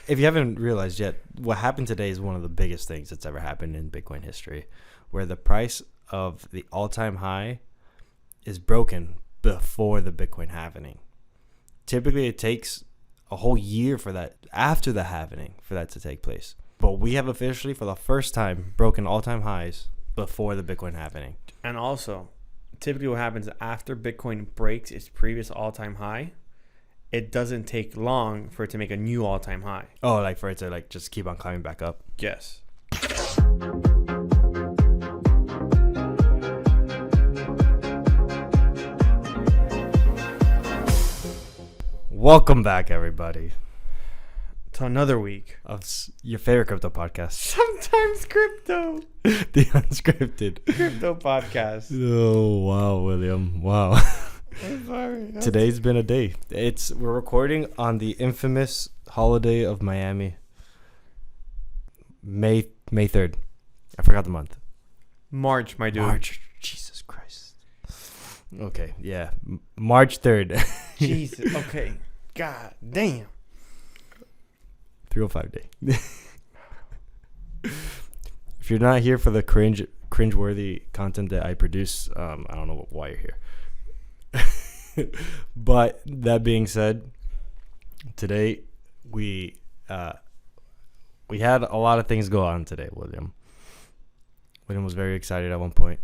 if you haven't realized yet, what happened today is one of the biggest things that's ever happened in Bitcoin history, where the price of the all-time high is broken before the Bitcoin halving. Typically, it takes a whole year for that, after the halving, for that to take place. But we have officially, for the first time, broken all-time highs before the Bitcoin halving. And also, typically what happens after Bitcoin breaks its previous all-time high, it doesn't take long for it to make a new all-time high. Oh, like for it to like just keep on climbing back up. Yes. Welcome back, everybody, To another week of your favorite crypto podcast, Sometimes Crypto. the Unscripted Crypto podcast. Oh wow, William! Wow. I'm sorry. Today's been a day. We're recording on the infamous holiday of Miami, May 3rd. I forgot the month. March, my dude. March. Jesus Christ. Okay, yeah, March 3rd. Jesus. Okay. God damn. 305 day. If you're not here for the cringeworthy content that I produce, I don't know why you're here. But that being said, today we had a lot of things go on today, William. William was very excited at one point.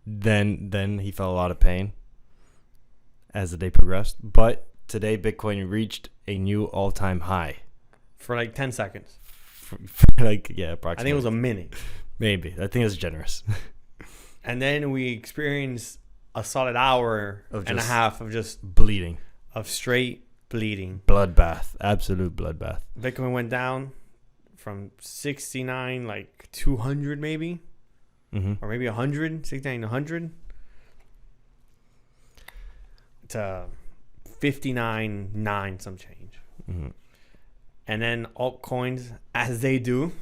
Then he felt a lot of pain as the day progressed. But today, Bitcoin reached a new all-time high. For like 10 seconds. Approximately. I think it was a minute. Maybe. I think it's generous. And then we experienced a solid hour and a half of just bleeding. Of straight bleeding. Bloodbath. Absolute bloodbath. Bitcoin went down from 69, like 200 maybe. Mm-hmm. Or maybe 100, 69 to 100. To 59.9 some change. Mm-hmm. And then altcoins, as they do,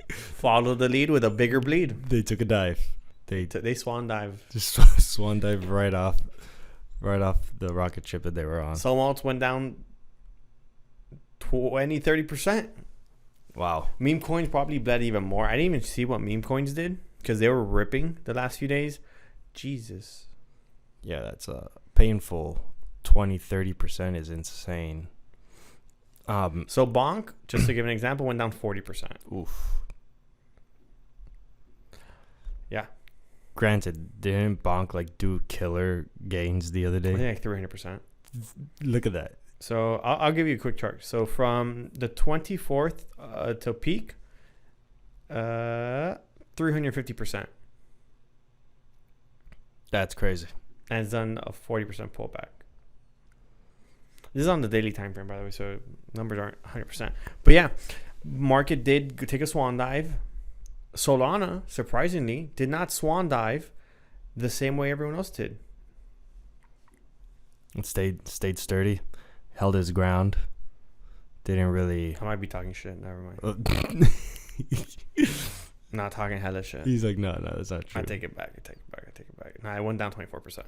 follow the lead with a bigger bleed. They took a dive. They swan dive. Just swan dive right off the rocket ship that they were on. Some alts went down 30%. Wow. Meme coins probably bled even more. I didn't even see what meme coins did because they were ripping the last few days. Jesus. Yeah, that's a painful 20-30% is insane. So Bonk, just to give an example, went down 40%. Oof. Yeah. Granted, didn't Bonk like do killer gains the other I day? think like 300%. Look at that. So I'll give you a quick chart. So from the 24th to peak, 350%. That's crazy. And it's done a 40% pullback. This is on the daily time frame, by the way, so numbers aren't 100%. But yeah, market did take a swan dive. Solana, surprisingly, did not swan dive the same way everyone else did. It stayed sturdy, held his ground. Didn't really. I might be talking shit. Never mind. Not talking hella shit. He's like, no, that's not true. I take it back. No, I went down 24%.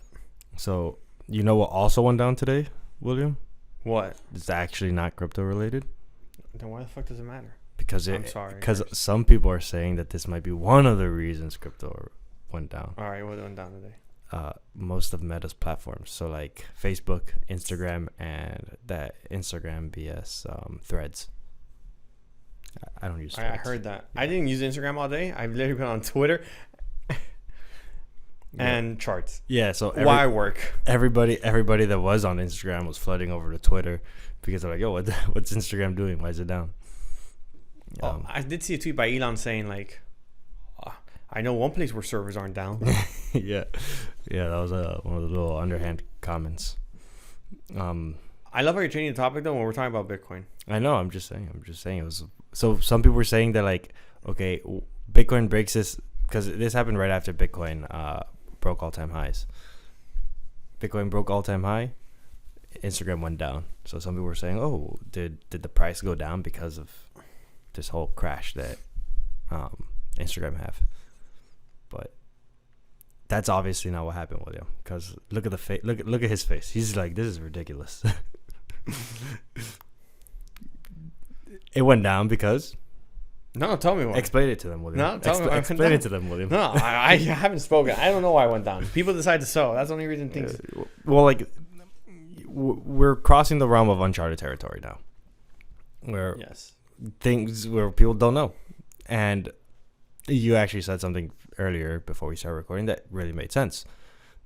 So, you know what also went down today, William? What? It's actually not crypto related. Then why the fuck does it matter? Because I'm sorry. Because some people are saying that this might be one of the reasons crypto went down. All right, what went down today? Most of Meta's platforms, so like Facebook, Instagram, and that Instagram BS Threads. I don't use Threads. I heard that. I didn't use Instagram all day. I've literally been on Twitter and charts. Yeah, so why work? Everybody that was on Instagram was flooding over to Twitter because they're like, yo, what's Instagram doing? Why is it down? I did see a tweet by Elon saying like, I know one place where servers aren't down. yeah, that was one of the little underhand comments. I love how you're changing the topic though when we're talking about Bitcoin. I know. I'm just saying it was. So some people were saying that like, okay, Bitcoin breaks this because this happened right after Bitcoin broke all-time highs. Bitcoin broke all-time high. Instagram went down. So some people were saying, oh, did the price go down because of this whole crash that Instagram have? But that's obviously not what happened with him. Because look at the face. Look at his face. He's like, this is ridiculous. It went down because. No, tell me why. Explain it to them, William. No, tell me why. Explain it to them, William. No, I haven't spoken. I don't know why it went down. People decide to sell. That's the only reason things. Well, like we're crossing the realm of uncharted territory now, where things where people don't know, and you actually said something earlier before we started recording that really made sense.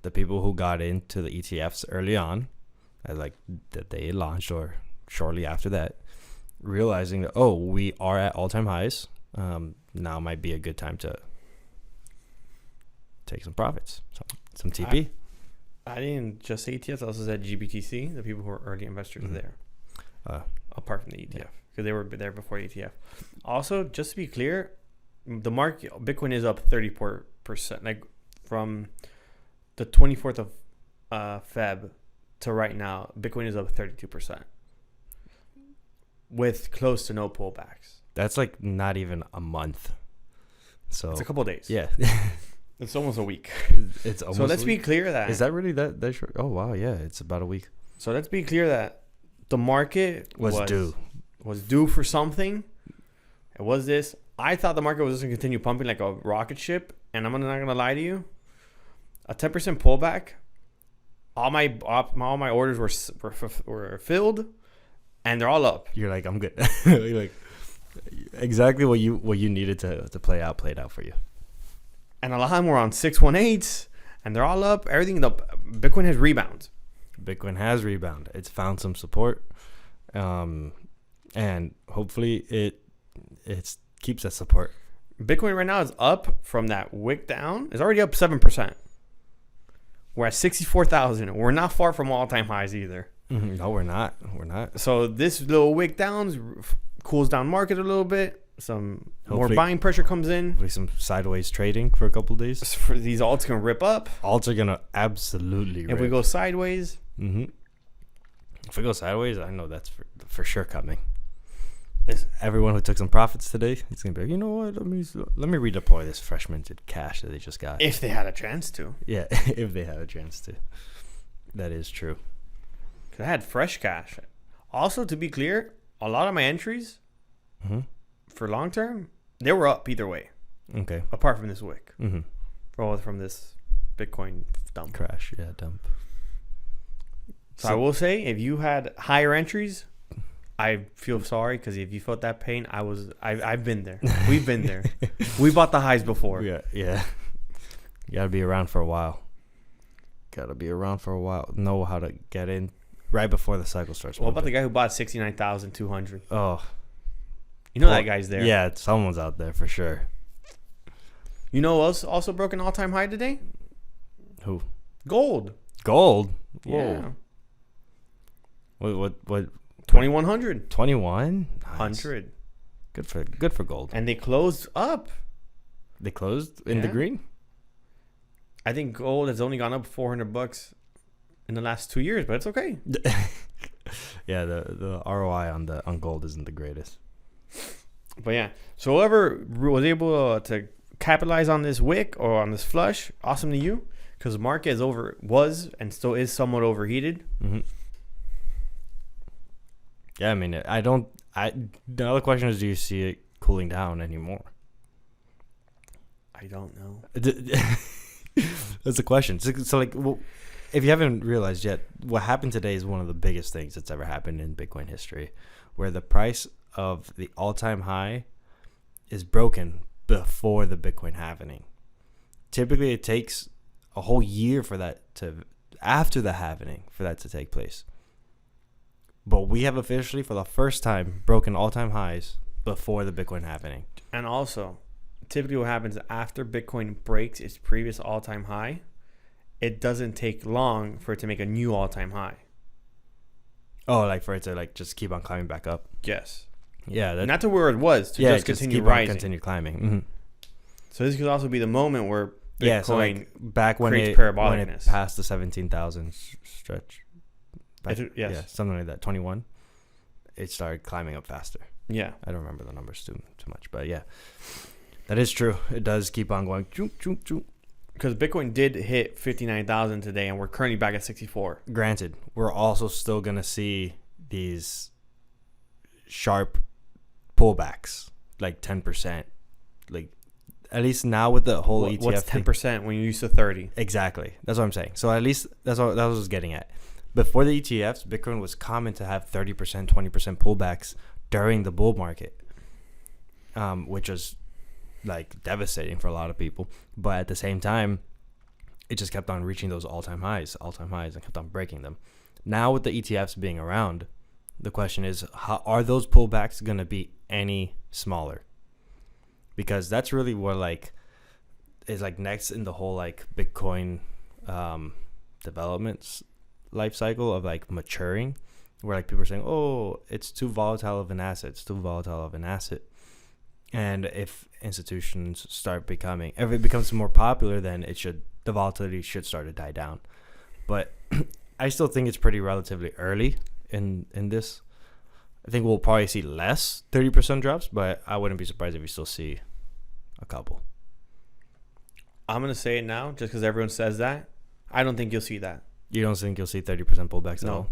The people who got into the ETFs early on, like that they launched or shortly after that, realizing that we are at all-time highs. Now might be a good time to take some profits, some TP. I didn't just say ETFs. I also said GBTC. The people who are early investors there, apart from the ETF, because they were there before the ETF. Also, just to be clear, the market Bitcoin is up 34%. Like from the 24th of Feb to right now, Bitcoin is up 32%. With close to no pullbacks. That's like not even a month. So it's a couple of days. Yeah. It's almost a week. It's almost so let's be clear that. Is that really that short? Oh, wow. Yeah. It's about a week. So let's be clear that the market was due. Was due for something. It was this. I thought the market was just going to continue pumping like a rocket ship. And I'm not going to lie to you. A 10% pullback. All my orders were filled. And they're all up. You're like, I'm good. You're like, exactly what you needed to play out played out for you. And a lot of them were on 618s, and they're all up. Everything up. Bitcoin has rebounded. Bitcoin has rebounded. It's found some support, and hopefully it keeps that support. Bitcoin right now is up from that wick down. It's already up 7%. We're at 64,000. We're not far from all-time highs either. Mm-hmm. No, we're not. We're not. So this little wick down cools down market a little bit. Some more buying pressure comes in. Hopefully some sideways trading for a couple of days. For these alts can rip up. Alts are gonna absolutely rip. If we go sideways. Mm-hmm. If we go sideways, I know that's for sure coming. Everyone who took some profits today, it's gonna be like, you know what? Let me redeploy this fresh minted cash that they just got. If they had a chance to. Yeah, if they had a chance to. That is true. I had fresh cash. Also, to be clear, a lot of my entries for long term, they were up either way. Okay. Apart from this wick. Mm-hmm. From this Bitcoin dump. Crash, yeah, dump. So I will say, if you had higher entries, I feel sorry, because if you felt that pain, I've been there. We've been there. We bought the highs before. Yeah. You gotta be around for a while. Know how to get in. Right before the cycle starts. What about the guy who bought 69,200? Oh. You know that guy's there. Yeah, someone's out there for sure. You know who else also broke an all-time high today? Who? Gold. Whoa. Yeah. What 2,100. 21? Nice. 100. Good for gold. And they closed up. They closed in the green? I think gold has only gone up $400 in the last 2 years, but it's okay. Yeah, the ROI on gold isn't the greatest. But yeah, so whoever was able to capitalize on this wick or on this flush, awesome to you, because the market was and still is somewhat overheated. Mm-hmm. Yeah, I mean, the other question is, do you see it cooling down anymore? I don't know. That's the question. So like, well, if you haven't realized yet, what happened today is one of the biggest things that's ever happened in Bitcoin history, where the price of the all-time high is broken before the Bitcoin halving. Typically, it takes a whole year after the halving for that to take place. But we have officially, for the first time, broken all-time highs before the Bitcoin halving. And also, typically what happens after Bitcoin breaks its previous all-time high, it doesn't take long for it to make a new all-time high. Oh, like for it to like just keep on climbing back up? Yes. Yeah. Not to where it was, to just continue rising. Continue climbing. Mm-hmm. So this could also be the moment where Bitcoin so like back when it passed the 17,000 stretch. Yeah, something like that. 21. It started climbing up faster. Yeah. I don't remember the numbers too much, but yeah. That is true. It does keep on going. Because Bitcoin did hit 59,000 today, and we're currently back at 64. Granted, we're also still going to see these sharp pullbacks, like 10%. Like at least now with the whole ETF. What's 10% when you used to 30? Exactly. That's what I'm saying. So at least that's what I was getting at. Before the ETFs, Bitcoin was common to have 30%, 20% pullbacks during the bull market, which was like devastating for a lot of people. But at the same time, it just kept on reaching those all-time highs, and kept on breaking them. Now with the ETFs being around, the question is, how are those pullbacks going to be any smaller? Because that's really what like is like next in the whole like Bitcoin developments life cycle of like maturing, where like people are saying, oh, it's too volatile of an asset. And if institutions start becoming, if it becomes more popular, then the volatility should start to die down. But I still think it's pretty relatively early in this. I think we'll probably see less 30% drops, but I wouldn't be surprised if we still see a couple. I'm going to say it now just because everyone says that. I don't think you'll see that. You don't think you'll see 30% pullbacks at all?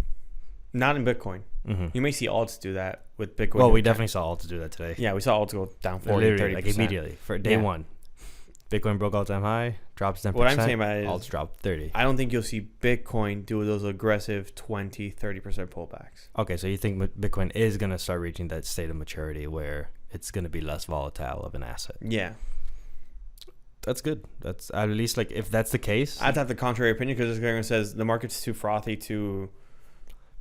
Not in Bitcoin. Mm-hmm. You may see alts do that with Bitcoin. Well, we definitely saw alts do that today. Yeah, we saw alts go down 40-30%. Like immediately for day one. Bitcoin broke all-time high, drops 10%. What I'm saying about it is alts dropped 30. I don't think you'll see Bitcoin do those aggressive 20-30% pullbacks. Okay, so you think Bitcoin is going to start reaching that state of maturity where it's going to be less volatile of an asset? Yeah. That's good. That's at least like if that's the case. I'd have the contrary opinion because this guy says the market's too frothy to...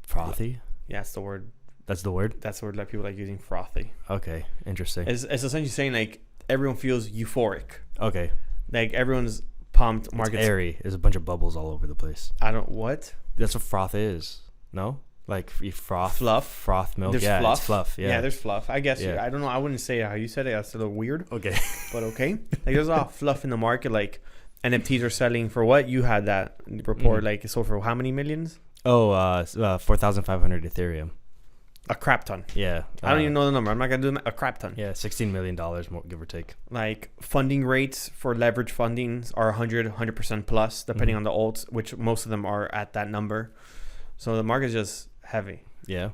Frothy? Yeah, that's the word. That's the word? That's the word that people like using, frothy. Okay, interesting. It's essentially saying like everyone feels euphoric. Okay. Like everyone's pumped. Market's airy. There's a bunch of bubbles all over the place. What? That's what froth is. No? Like you froth. Froth milk. There's yeah, fluff. It's fluff. Yeah. Yeah, there's fluff. I guess. Yeah. I don't know. I wouldn't say how you said it. That's a little weird. Okay. But okay. Like there's a lot of fluff in the market. Like NFTs are selling for what? You had that report. Like it sold for how many millions? 4,500 Ethereum. A crap ton. Yeah. I don't even know the number. I'm not going to do a crap ton. Yeah, $16 million, more, give or take. Like funding rates for leverage fundings are 100% plus, depending on the alts, which most of them are at that number. So the market's just heavy. Yeah.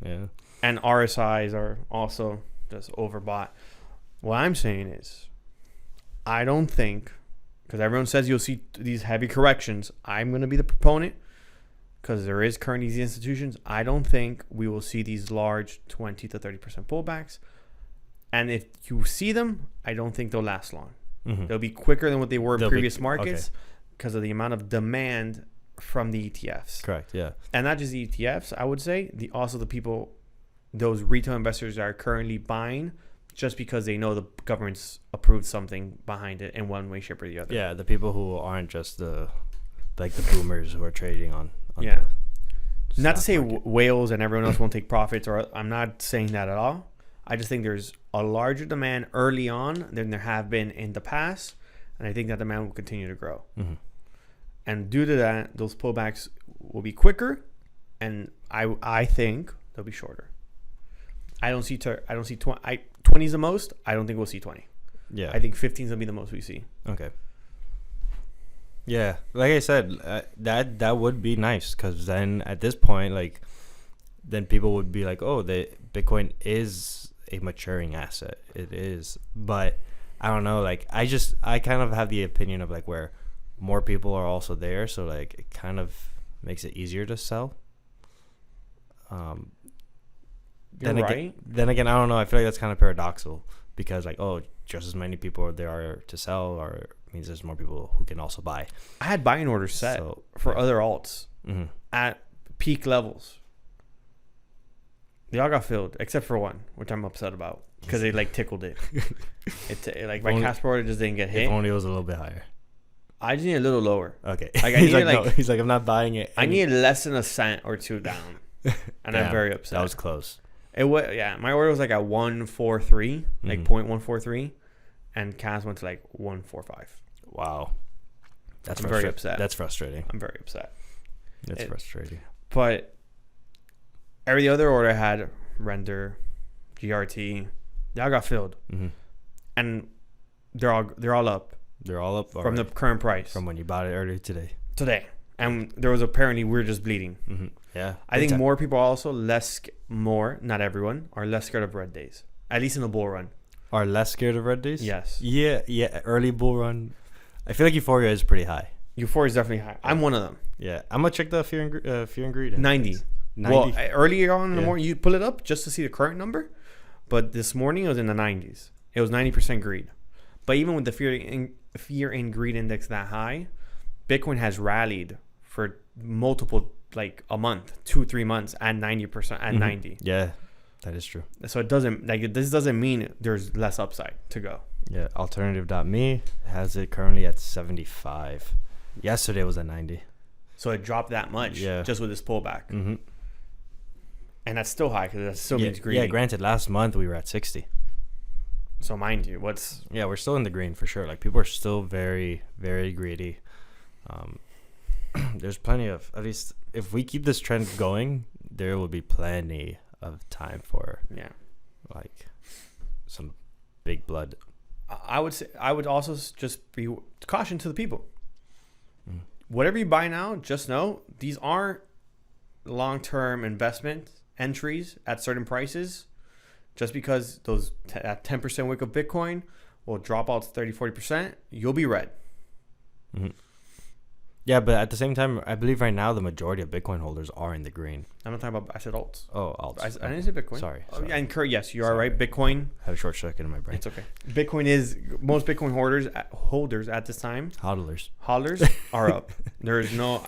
Yeah. And RSIs are also just overbought. What I'm saying is, I don't think, because everyone says you'll see these heavy corrections, I'm going to be the proponent. Because there is currently these institutions, I don't think we will see these large 20 to 30% pullbacks. And if you see them, I don't think they'll last long. Mm-hmm. They'll be quicker than what they were in previous markets because of the amount of demand from the ETFs. Correct, yeah. And not just the ETFs, I would say, also the people, those retail investors that are currently buying just because they know the government's approved something behind it in one way, shape, or the other. Yeah, the people who aren't just the boomers who are trading on yeah. Not to say whales and everyone else won't take profits, or I'm not saying that at all. I just think there's a larger demand early on than there have been in the past, and I think that demand will continue to grow. Mm-hmm. And due to that, those pullbacks will be quicker, and I think they'll be shorter. I don't see 20. 20 is the most. I don't think we'll see 20. Yeah. I think 15 is gonna be the most we see. Okay. Yeah, like I said, that would be nice because then at this point, like, then people would be like, oh, the Bitcoin is a maturing asset. It is, but I don't know. Like, I kind of have the opinion of like where more people are also there, so like it kind of makes it easier to sell. Then again, I don't know. I feel like that's kind of paradoxical because like, oh, just as many people there are to sell or means there's more people who can also buy. I had buying orders set for other alts at peak levels. They all got filled except for one, which I'm upset about because they like tickled it. Like my Casper order just didn't get hit. If only it was a little bit higher. I just need a little lower. Okay. Like I need no. He's like, I'm not buying it. I need less than a cent or two down, and I'm very upset. That was close. It was my order was like at 143, like 0.143, and Cas went to like 145. Wow. I'm very upset. That's frustrating. I'm very upset. That's frustrating. But every other order I had, Render, GRT, they all got filled. Mm-hmm. And they're all up. They're all up from the current price. From when you bought it earlier today. And there was apparently we're just bleeding. Mm-hmm. Yeah. I think more people are also not everyone, are less scared of red days. At least in the bull run. Are less scared of red days? Yes. Yeah. Early bull run. I feel like euphoria is pretty high. Euphoria is definitely high. I'm one of them. Yeah. I'm going to check the fear and greed. 90. 90. Well, earlier on in the morning, you pull it up just to see the current number. But this morning, it was in the 90s. It was 90% greed. But even with the fear and greed index that high, Bitcoin has rallied for multiple, like a month, 2-3 months at 90%, at 90. Yeah, that is true. So this doesn't mean there's less upside to go. Yeah, alternative.me has it currently at 75. Yesterday was at 90. So it dropped that much just with this pullback. Mm-hmm. And that's still high because that still means greedy. Yeah, granted, last month we were at 60. So mind you, we're still in the green for sure. Like, people are still very, very greedy. There's plenty of, at least if we keep this trend going, there will be plenty of time for like some big blood. I would also just be caution to the people. Whatever you buy now, just know these aren't long-term investment entries at certain prices. Just because those at 10% wick of Bitcoin will drop out to 30-40%, you'll be red. Mm-hmm. Yeah, but at the same time, I believe right now the majority of Bitcoin holders are in the green. I'm not talking about. I said alts. Oh, alts. I didn't say Bitcoin. Sorry. And yes, you are right. Bitcoin. I had a short circuit in my brain. It's okay. Bitcoin is most Bitcoin holders at this time. Hodlers are up. There's no.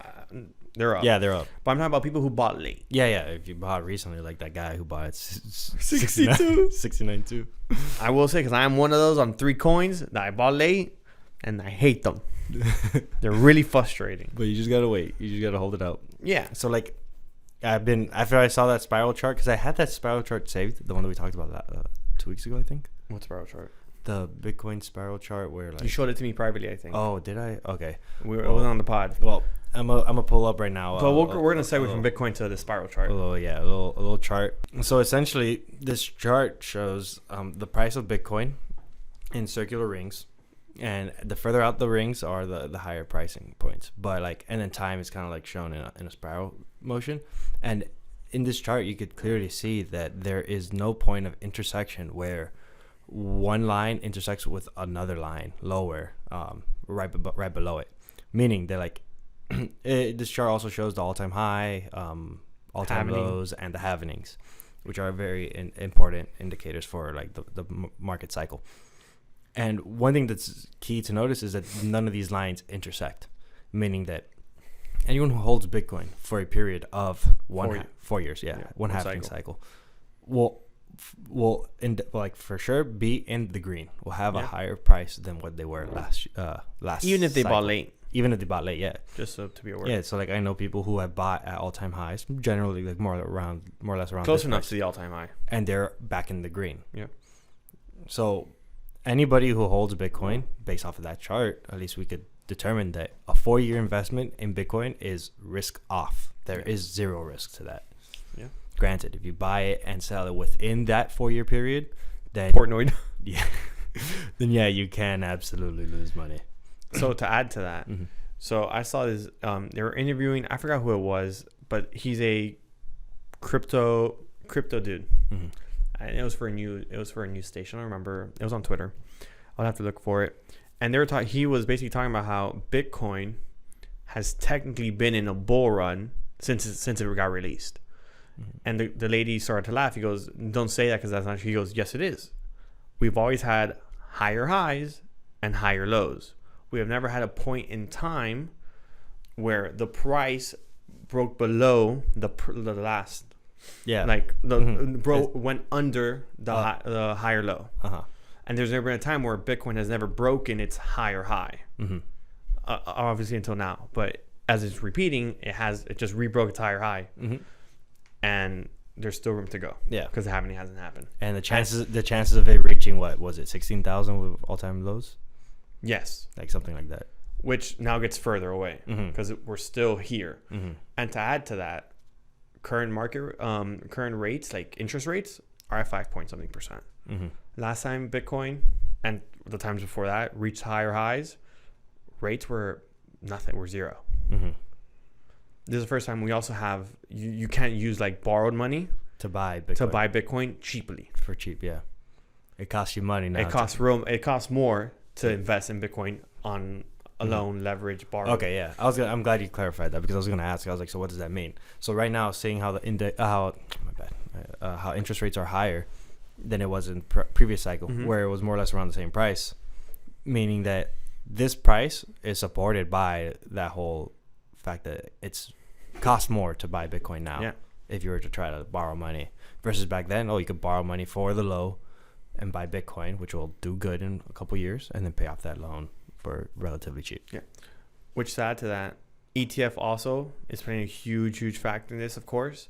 They're up. Yeah, they're up. But I'm talking about people who bought late. Yeah. If you bought recently, like that guy who bought it 69 too. I will say, because I'm one of those on 3 coins that I bought late, and I hate them. They're really frustrating. But you just gotta wait. You just gotta hold it out. Yeah. So like, after I saw that spiral chart, because I had that spiral chart saved, the one that we talked about 2 weeks ago, I think. What spiral chart? The Bitcoin spiral chart where like you showed it to me privately, I think. Oh, did I? Okay. It was on the pod. Well, I'm a pull up right now. But we're gonna segue from Bitcoin to the spiral chart. A little chart. So essentially, this chart shows the price of Bitcoin in circular rings, and the further out the rings are the higher pricing points. But like, and then time is kind of like shown in a spiral motion, and in this chart you could clearly see that there is no point of intersection where one line intersects with another line lower, right below it, meaning that like this chart also shows the all-time high, all-time lows, and the halvings, which are very important indicators for like the market cycle. And one thing that's key to notice is that none of these lines intersect, meaning that anyone who holds Bitcoin for a period of 4 years, one halving cycle will like for sure be in the green. Will have a higher price than what they were last. Even if they cycle. bought late. Even if they bought late, yeah. Just so to be aware. Yeah, so like I know people who have bought at all-time highs, generally like more or less around close enough to the all-time high, and they're back in the green. Yeah. So anybody who holds Bitcoin, based off of that chart, at least we could determine that a 4-year investment in Bitcoin is risk off. There is zero risk to that. Yeah. Granted, if you buy it and sell it within that 4-year period, then Portnoy. Yeah, then you can absolutely lose money. So to add to that, so I saw this. They were interviewing. I forgot who it was, but he's a crypto dude, and it was for a news station. I remember it was on Twitter. I'll have to look for it. And they were talking. He was basically talking about how Bitcoin has technically been in a bull run since it got released. And the lady started to laugh. He goes, "Don't say that because that's not." He goes, "Yes, it is. We've always had higher highs and higher lows. We have never had a point in time where the price broke below the last." Yeah. Like went under the higher low. And there's never been a time where Bitcoin has never broken its higher high. Obviously until now, but as it's repeating, it just rebroke its higher high. And there's still room to go. Yeah, because the halving hasn't happened. And the chances of it reaching, what was it, 16,000 with all-time lows? Yes, like something like that. Which now gets further away because we're still here. And to add to that, current rates, like interest rates, are at 5.something%. Last time Bitcoin and the times before that reached higher highs, rates were nothing. Were zero. this is the first time we also have you can't use like borrowed money to buy Bitcoin cheaply. for cheap. Yeah, it costs you money now. It costs more to invest in Bitcoin on a loan, leverage, borrow. Okay, yeah. I'm glad you clarified that, because I was gonna ask. I was like, so what does that mean? So right now, seeing how how interest rates are higher than it was in previous cycle, where it was more or less around the same price, meaning that this price is supported by that whole fact that it's cost more to buy Bitcoin now. Yeah. If you were to try to borrow money versus back then, you could borrow money for the low and buy Bitcoin, which will do good in a couple years, and then pay off that loan for relatively cheap. Yeah. Which to add to that, ETF also is playing a huge factor in this, of course,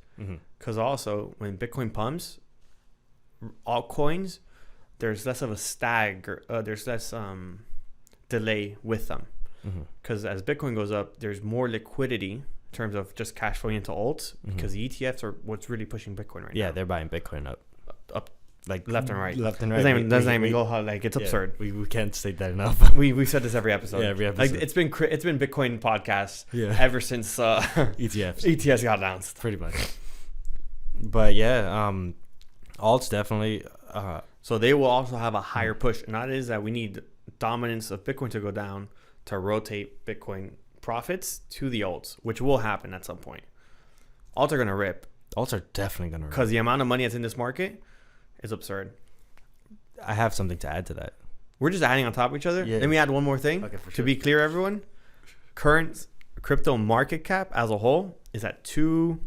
because also when Bitcoin pumps, altcoins, there's less of a there's less delay with them, because as Bitcoin goes up, there's more liquidity in terms of just cash flowing into alts, because the ETFs are what's really pushing Bitcoin right now. Yeah, they're buying Bitcoin up like left and right. Doesn't even go how, like, it's absurd. We can't state that enough. We've said this every episode. Yeah, every episode. Like it's been Bitcoin podcasts ever since ETFs got announced. Pretty much. But yeah, alts definitely. So they will also have a higher push, and that is that we need dominance of Bitcoin to go down to rotate Bitcoin profits to the alts, which will happen at some point. Alts are gonna rip. Alts are definitely gonna rip because the amount of money that's in this market is absurd. I have something to add to that. We're just adding on top of each other. Yeah. Let me add one more thing. Okay, for to sure. be clear, everyone, current crypto market cap as a whole is at two.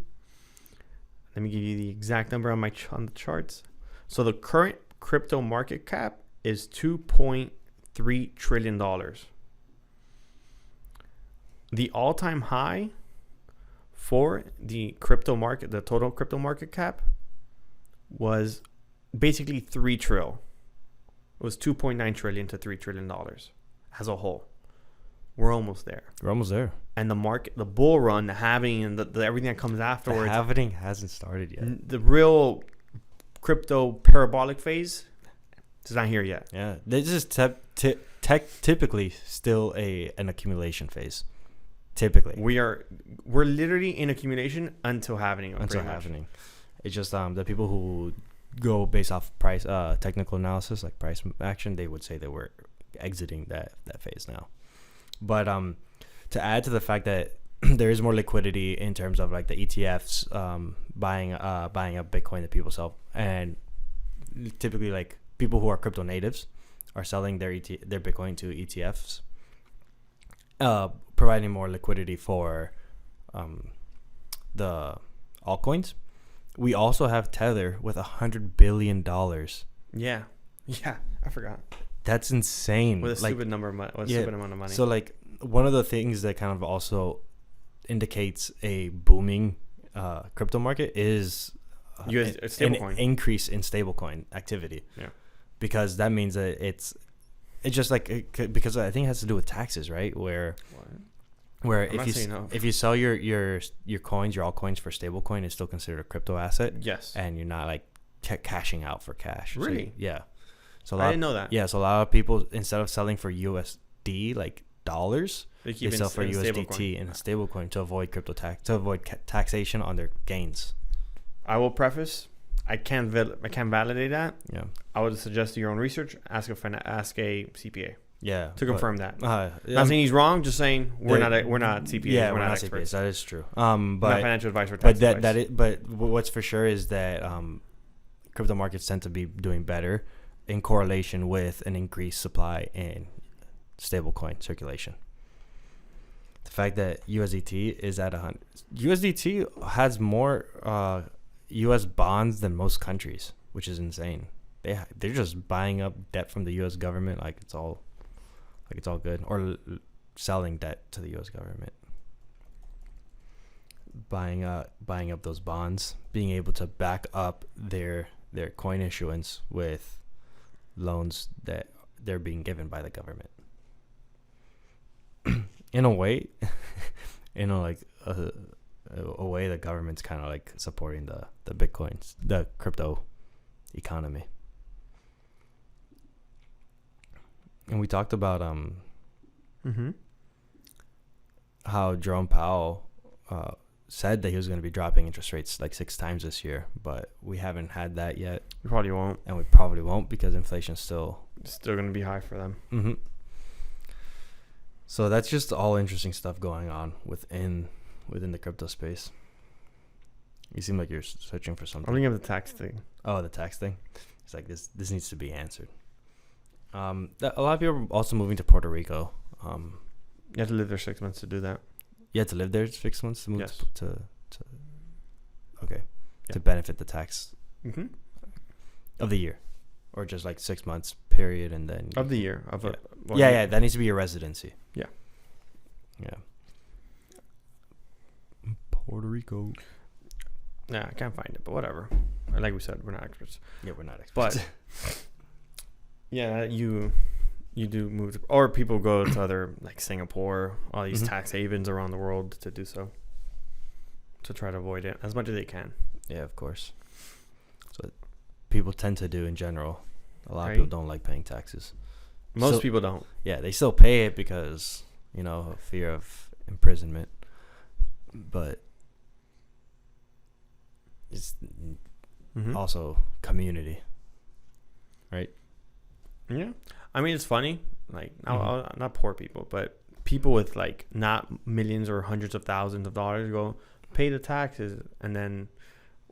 Let me give you the exact number on the charts. So the current crypto market cap is $2.3 trillion. The all-time high for the crypto market, the total crypto market cap, was basically 3 trillion. It was 2.9 trillion to $3 trillion as a whole. We're almost there. We're almost there. And the market, the bull run, the halving, and the everything that comes afterwards. The halving hasn't started yet. The real crypto parabolic phase is not here yet. Yeah, this is typically still an accumulation phase. Typically, we're literally in accumulation until halving. It's just the people who go based off price technical analysis, like price action, they would say that we're exiting that phase now. But to add to the fact that there is more liquidity in terms of like the ETFs buying up Bitcoin that people sell, and typically like people who are crypto natives are selling their Bitcoin to ETFs, providing more liquidity for the altcoins. We also have Tether with $100 billion. Yeah, I forgot. That's insane. With a stupid number of money. Stupid amount of money. So like one of the things that kind of also indicates a booming crypto market is an increase in stablecoin activity. Yeah, because that means that it's just like because I think it has to do with taxes, right? Where if you sell your coins, your altcoins for stablecoin, it's still considered a crypto asset. Yes, and you're not like cashing out for cash. Really? So, yeah. So I didn't know that. Yeah, so a lot of people, instead of selling for USD like dollars, they sell for USDT in a stablecoin to avoid taxation on their gains. I will preface, I can't validate that. Yeah, I would suggest do your own research. Ask a CPA. Yeah, to confirm that. Not I'm saying he's wrong. Just saying we're not CPAs. Yeah, we're not experts. CPAs. That is true. But not financial advice or tax advice. But what's for sure is that crypto markets tend to be doing better in correlation with an increased supply in stablecoin circulation. The fact that USDT is at 100, USDT has more U.S. bonds than most countries, which is insane. They're just buying up debt from the U.S. government like it's all good, or selling debt to the U.S. government. Buying up those bonds, being able to back up their coin issuance with loans that they're being given by the government. In a way, like a way the government's kind of like supporting the Bitcoins, the crypto economy. And we talked about how Jerome Powell said that he was going to be dropping interest rates like 6 times this year, but we haven't had that yet. We probably won't. And we probably won't because inflation's still going to be high for them. Mm-hmm. So that's just all interesting stuff going on within the crypto space. You seem like you're searching for something. I'm looking at the tax thing. Oh, the tax thing. It's like this needs to be answered. A lot of people are also moving to Puerto Rico. You have to live there 6 months to do that. You have to live there 6 months to move Yes. to Yeah. to benefit the tax Mm-hmm. of the year, or just like 6 months period, and then Of the year. yeah, that needs to be your residency. Yeah. Yeah. Puerto Rico. Yeah, I can't find it, but whatever. Like we said, we're not experts. Yeah, we're not experts. But yeah, you do move to, or people go to other like Singapore, all these Mhm. tax havens around the world to do so, to try to avoid it as much as they can. Yeah, of course. That's what people tend to do in general. A lot Right. of people don't like paying taxes. Most So- people don't. Yeah, they still pay it because, of fear of imprisonment. But it's Mm-hmm. also community. Right? Yeah, I mean it's funny. Like Mhm. not poor people, but people with like not millions or hundreds of thousands of dollars go pay the taxes, and then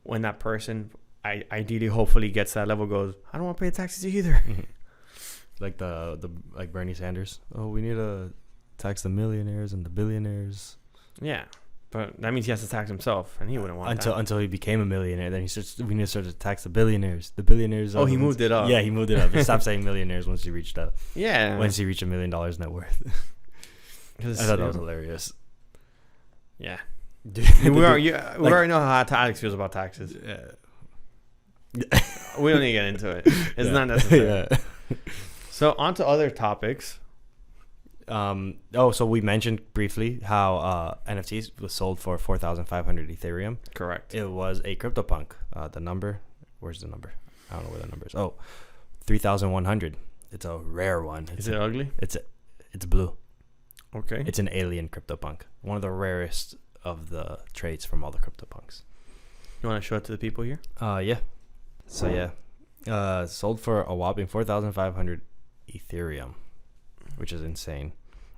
when that person, ideally, hopefully gets that level, goes, I don't want to pay the taxes either. Like the like Bernie Sanders. Oh, we need to tax the millionaires and the billionaires. Yeah, but that means he has to tax himself, and he wouldn't want that. Until he became a millionaire, then we need to start to tax the billionaires. The billionaires. Oh, he moved it up. Yeah, he moved it up. He stopped saying millionaires once he reached Yeah, once he reached $1 million net worth. I thought that was hilarious. Yeah, Dude, we already know how Alex feels about taxes. Yeah. We don't need to get into it. It's not necessary. Yeah. So on to other topics. So we mentioned briefly how NFTs was sold for 4,500 Ethereum. Correct. It was a CryptoPunk. The number, where's the number? I don't know where the number is. Oh, 3,100. It's a rare one. Is it ugly? It's blue. Okay. It's an alien CryptoPunk. One of the rarest of the traits from all the CryptoPunks. You want to show it to the people here? Yeah. So yeah, sold for a whopping 4,500 Ethereum, which is insane.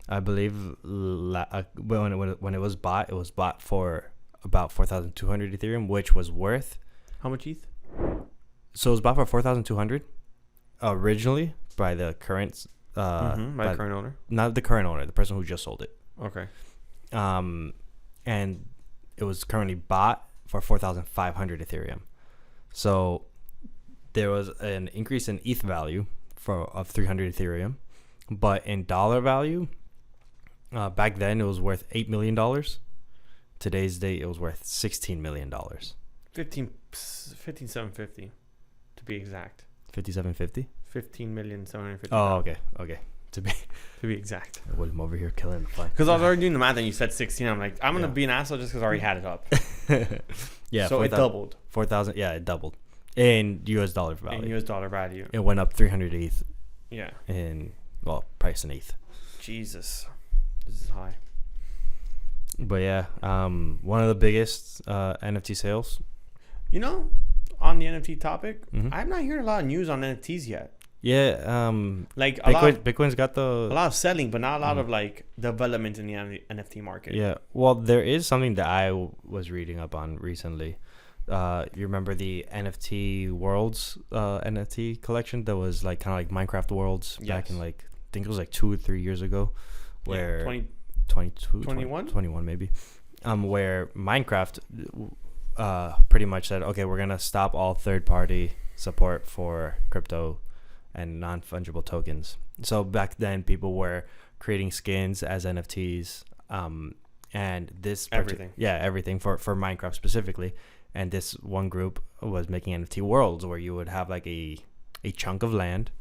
I believe when it was bought for about 4,200 Ethereum, which was worth. How much ETH? So it was bought for 4,200 originally by the current. By the current owner. Not the current owner, the person who just sold it. Okay. And it was currently bought for 4,500 Ethereum. So there was an increase in ETH value of 300 Ethereum, but in dollar value, back then it was worth $8 million. Today's date, it was worth $16 million. 15,750 to be exact. 5,750. 15,750,000. Oh, okay. To be exact. I'm over here killing the fun. Because I was already doing the math and you said 16. I'm like, I'm gonna Yeah. be an asshole just because I already had it up. Yeah. So 4, it doubled 4,000. Yeah, it doubled in US dollar value. in US dollar value. It went up 300 ETH Yeah. in price in ETH. Jesus, this is high. But yeah, one of the biggest NFT sales. On the NFT topic, Mhm. I'm not hearing a lot of news on NFTs yet. Yeah, Like Bitcoin's got a the lot of selling, but not a lot Mhm. of like development in the NFT market. yeah. Well, there is something that I was reading up on recently. You remember the NFT Worlds NFT collection that was like kind of like Minecraft Worlds back in Yes. like I think it was like 2 or 3 years ago, where 22, 21? 21 maybe, where Minecraft pretty much said, okay, we're gonna stop all third-party support for crypto and non-fungible tokens. So back then, people were creating skins as NFTs, and this Everything. everything for Minecraft specifically. And this one group was making NFT worlds where you would have like a chunk of land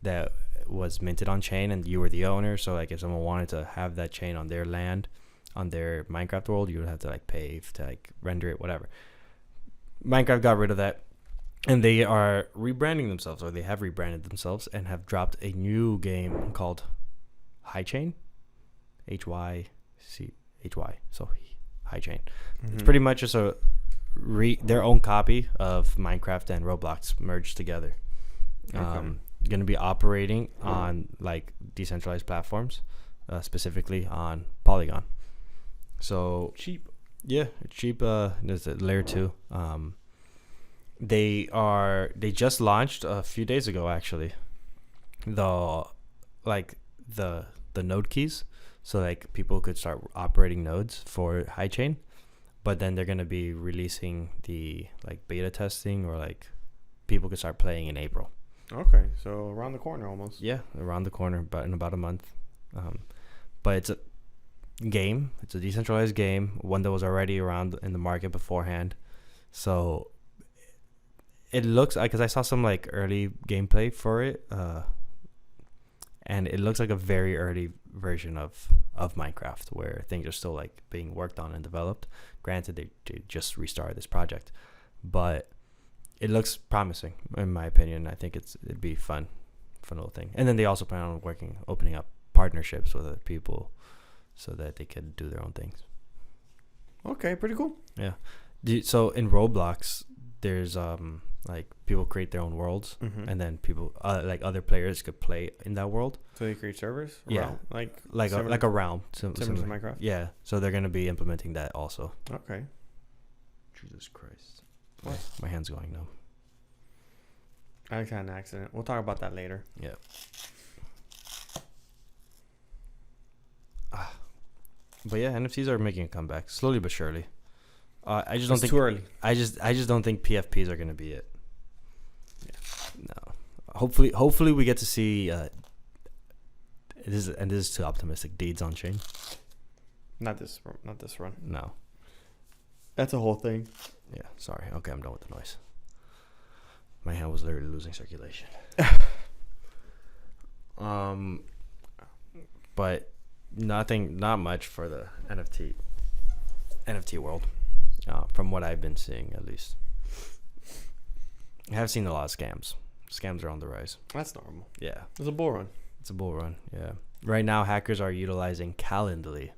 that was minted on chain, and you were the owner. So like if someone wanted to have that chain on their land, on their Minecraft world, you would have to like pay to like render it, whatever. Minecraft got rid of that, and they are rebranding themselves, or they have rebranded themselves and have dropped a new game called High Chain, HYCHY. So HighChain. It's pretty much just their own copy of Minecraft and Roblox merged together. Going to be operating on like decentralized platforms, specifically on Polygon. So cheap. Yeah, it's cheap. There's a layer 2. They just launched a few days ago actually. The node keys, so like people could start operating nodes for HighChain, but then they're gonna be releasing the like beta testing, or like people could start playing in April. Okay, so around the corner almost. Yeah, around the corner, but in about a month. But it's a game. It's a decentralized game, one that was already around in the market beforehand. So it looks like, because I saw some like early gameplay for it, and it looks like a very early version of Minecraft, where things are still like being worked on and developed. Granted, they just restarted this project, but it looks promising in my opinion. I think it'd be fun little thing. And then they also plan on opening up partnerships with other people so that they could do their own things. Okay, pretty cool. Yeah. So in Roblox, there's like people create their own worlds, and then people like other players could play in that world. So they create servers. Yeah, like a realm. Similar to Minecraft. Yeah. So they're gonna be implementing that also. Okay. Jesus Christ. What? My hand's going numb. I had an accident. We'll talk about that later. Yeah. But yeah, NFTs are making a comeback slowly but surely. I just don't think too early. I just don't think PFPs are gonna be it. Yeah. No. Hopefully we get to see. This is too optimistic. Deeds on chain. Not this run. No. That's a whole thing. Yeah. Sorry. Okay, I'm done with the noise. My hand was literally losing circulation. But not much for the NFT world, from what I've been seeing at least. I have seen a lot of scams. Scams are on the rise. That's normal. Yeah. It's a bull run. It's a bull run. Yeah. Right now, hackers are utilizing Calendly,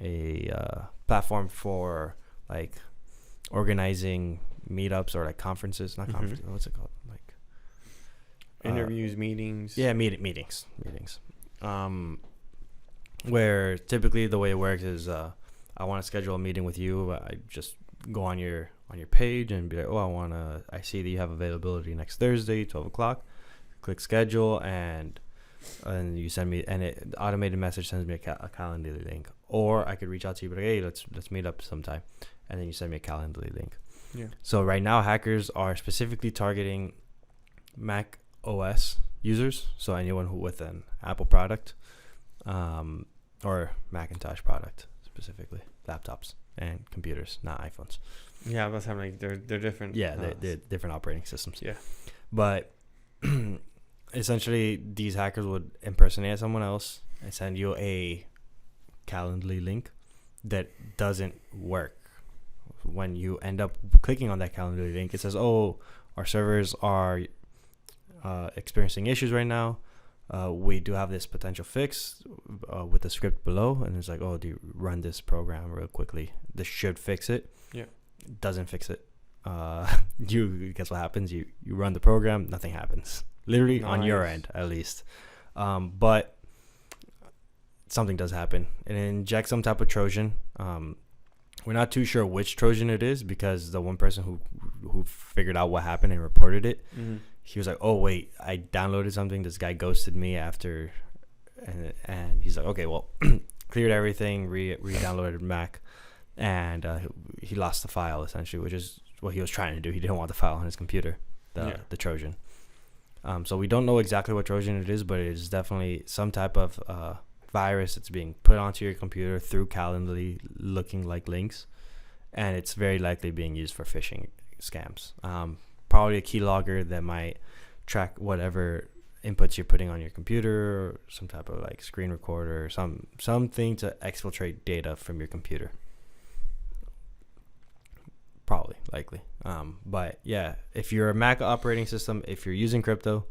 a platform for like organizing meetups or like conferences. Not conferences. What's it called? Like interviews, meetings. Yeah, meetings. Where typically the way it works is, I want to schedule a meeting with you. I just go on your page and be like, oh, I see that you have availability next Thursday, 12 o'clock. Click schedule, and you send me, and the automated message sends me a Calendly link. Or I could reach out to you, but like, hey, let's meet up sometime, and then you send me a Calendly link. Yeah. So right now, hackers are specifically targeting Mac OS users, so anyone who with an Apple product, or Macintosh product specifically, laptops and computers, not iPhones. Yeah, that's having like they're different. Yeah, they're different operating systems. Yeah, but essentially, these hackers would impersonate someone else and send you a Calendly link that doesn't work. When you end up clicking on that Calendly link, it says, "Oh, our servers are experiencing issues right now. We do have this potential fix with the script below," and it's like, "Oh, do you run this program real quickly? This should fix it." Yeah, doesn't fix it. You guess what happens? You run the program, nothing happens. Literally on your end, at least. But something does happen. It injects some type of Trojan. We're not too sure which Trojan it is, because the one person who figured out what happened and reported it, he was like, "Oh wait, I downloaded something. This guy ghosted me after," and he's like, "Okay, well, cleared everything, re-downloaded Mac, and he lost the file essentially, which is what he was trying to do. He didn't want the file on his computer, the Trojan. So we don't know exactly what Trojan it is, but it is definitely some type of virus that's being put onto your computer through Calendly, looking like links, and it's very likely being used for phishing scams. Probably a keylogger that might track whatever inputs you're putting on your computer, or some type of like screen recorder, or something to exfiltrate data from your computer. Probably, likely. But yeah, if you're a Mac operating system, if you're using crypto,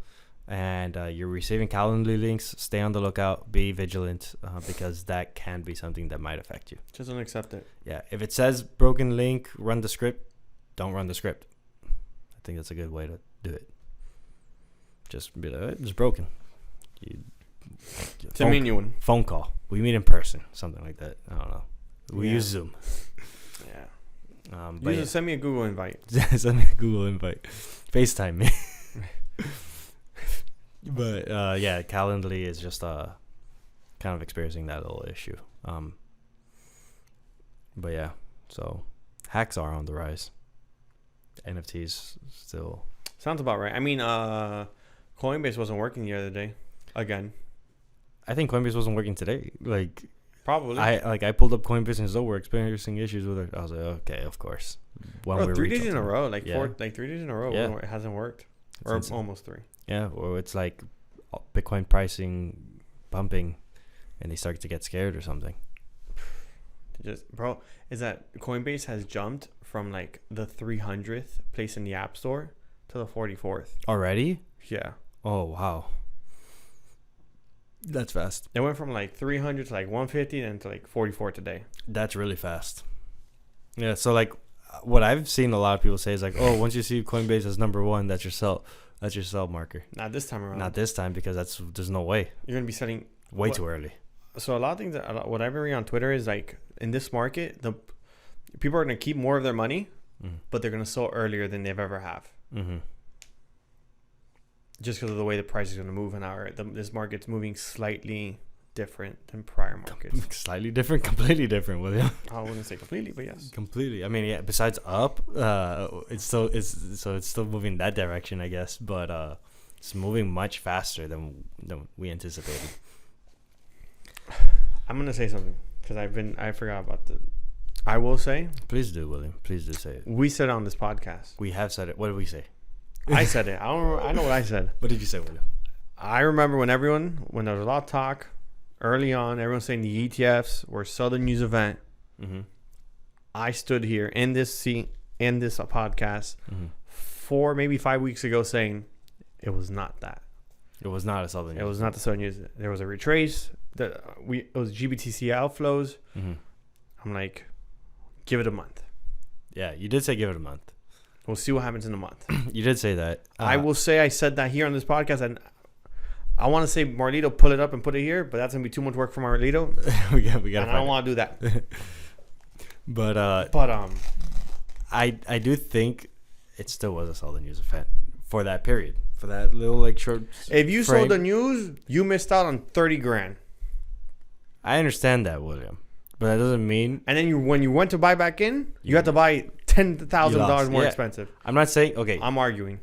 and you're receiving Calendly links, stay on the lookout, be vigilant, because that can be something that might affect you. Just don't accept it. Yeah, if it says broken link, run the script, don't run the script. I think that's a good way to do it. Just be like, it's broken. Send me a new one. Phone call. We meet in person. Something like that. I don't know. We use Zoom. Yeah. But Send me a Google invite. Send me a Google invite. FaceTime me. But yeah, Calendly is just kind of experiencing that little issue. But yeah, so hacks are on the rise. NFTs still Sounds about right. I mean, Coinbase wasn't working the other day. Again. I think Coinbase wasn't working today. Like probably. I pulled up Coinbase and we're experiencing issues with it. I was like, okay, of course. Bro, 3 days in a row, like yeah. 3 days in a row, Yeah. it hasn't worked, It's or insane. almost 3. Yeah, or it's like Bitcoin pricing bumping, and they start to get scared or something. Bro, is that Coinbase has jumped from like the 300th place in the App Store to the 44th Already? Yeah. Oh wow, that's fast. It went from like 300 to like 150 and to like 44 today. That's really fast. Yeah, so like what I've seen a lot of people say is like, oh, once you see Coinbase as number one, that's your sell marker. Not this time around. Not this time, because there's no way. You're gonna be setting Way too early. So a lot of things what I've been reading on Twitter is like, in this market, the people are gonna keep more of their money, but they're gonna sell earlier than they've ever have. Mm-hmm. Just because of the way the price is going to move an hour. This market's moving slightly different than prior markets. Slightly different, completely different, William. I wouldn't say completely, but yes. Completely. I mean, yeah. Besides up, it's still moving that direction, I guess. But it's moving much faster than we anticipated. I'm gonna say something because I forgot about the. I will say. Please do, William. Please do say it. We said it on this podcast. We have said it. What did we say? I said it. I don't remember, I know what I said. What did you say, William? I remember when there was a lot of talk early on, everyone saying the ETFs were Southern News event. Mm-hmm. I stood here in this seat in this podcast 4 maybe 5 weeks ago saying it was not that. It was not a Southern News. It was not the Southern News. There was a retrace. It was GBTC outflows. Mm-hmm. I'm like, give it a month. Yeah, you did say give it a month. We'll see what happens in a month. You did say that. I will say I said that here on this podcast, and I want to say Marlito, pull it up and put it here, but that's gonna be too much work for Marlito. we got. And I don't want to do that. But I do think it still was a Southern News event for that period, for that little like short. If you frame. sold the news, you missed out on 30 grand. I understand that, William, but that doesn't mean. And then when you went to buy back in, you had to buy $10,000 more expensive. I'm not saying okay. I'm arguing.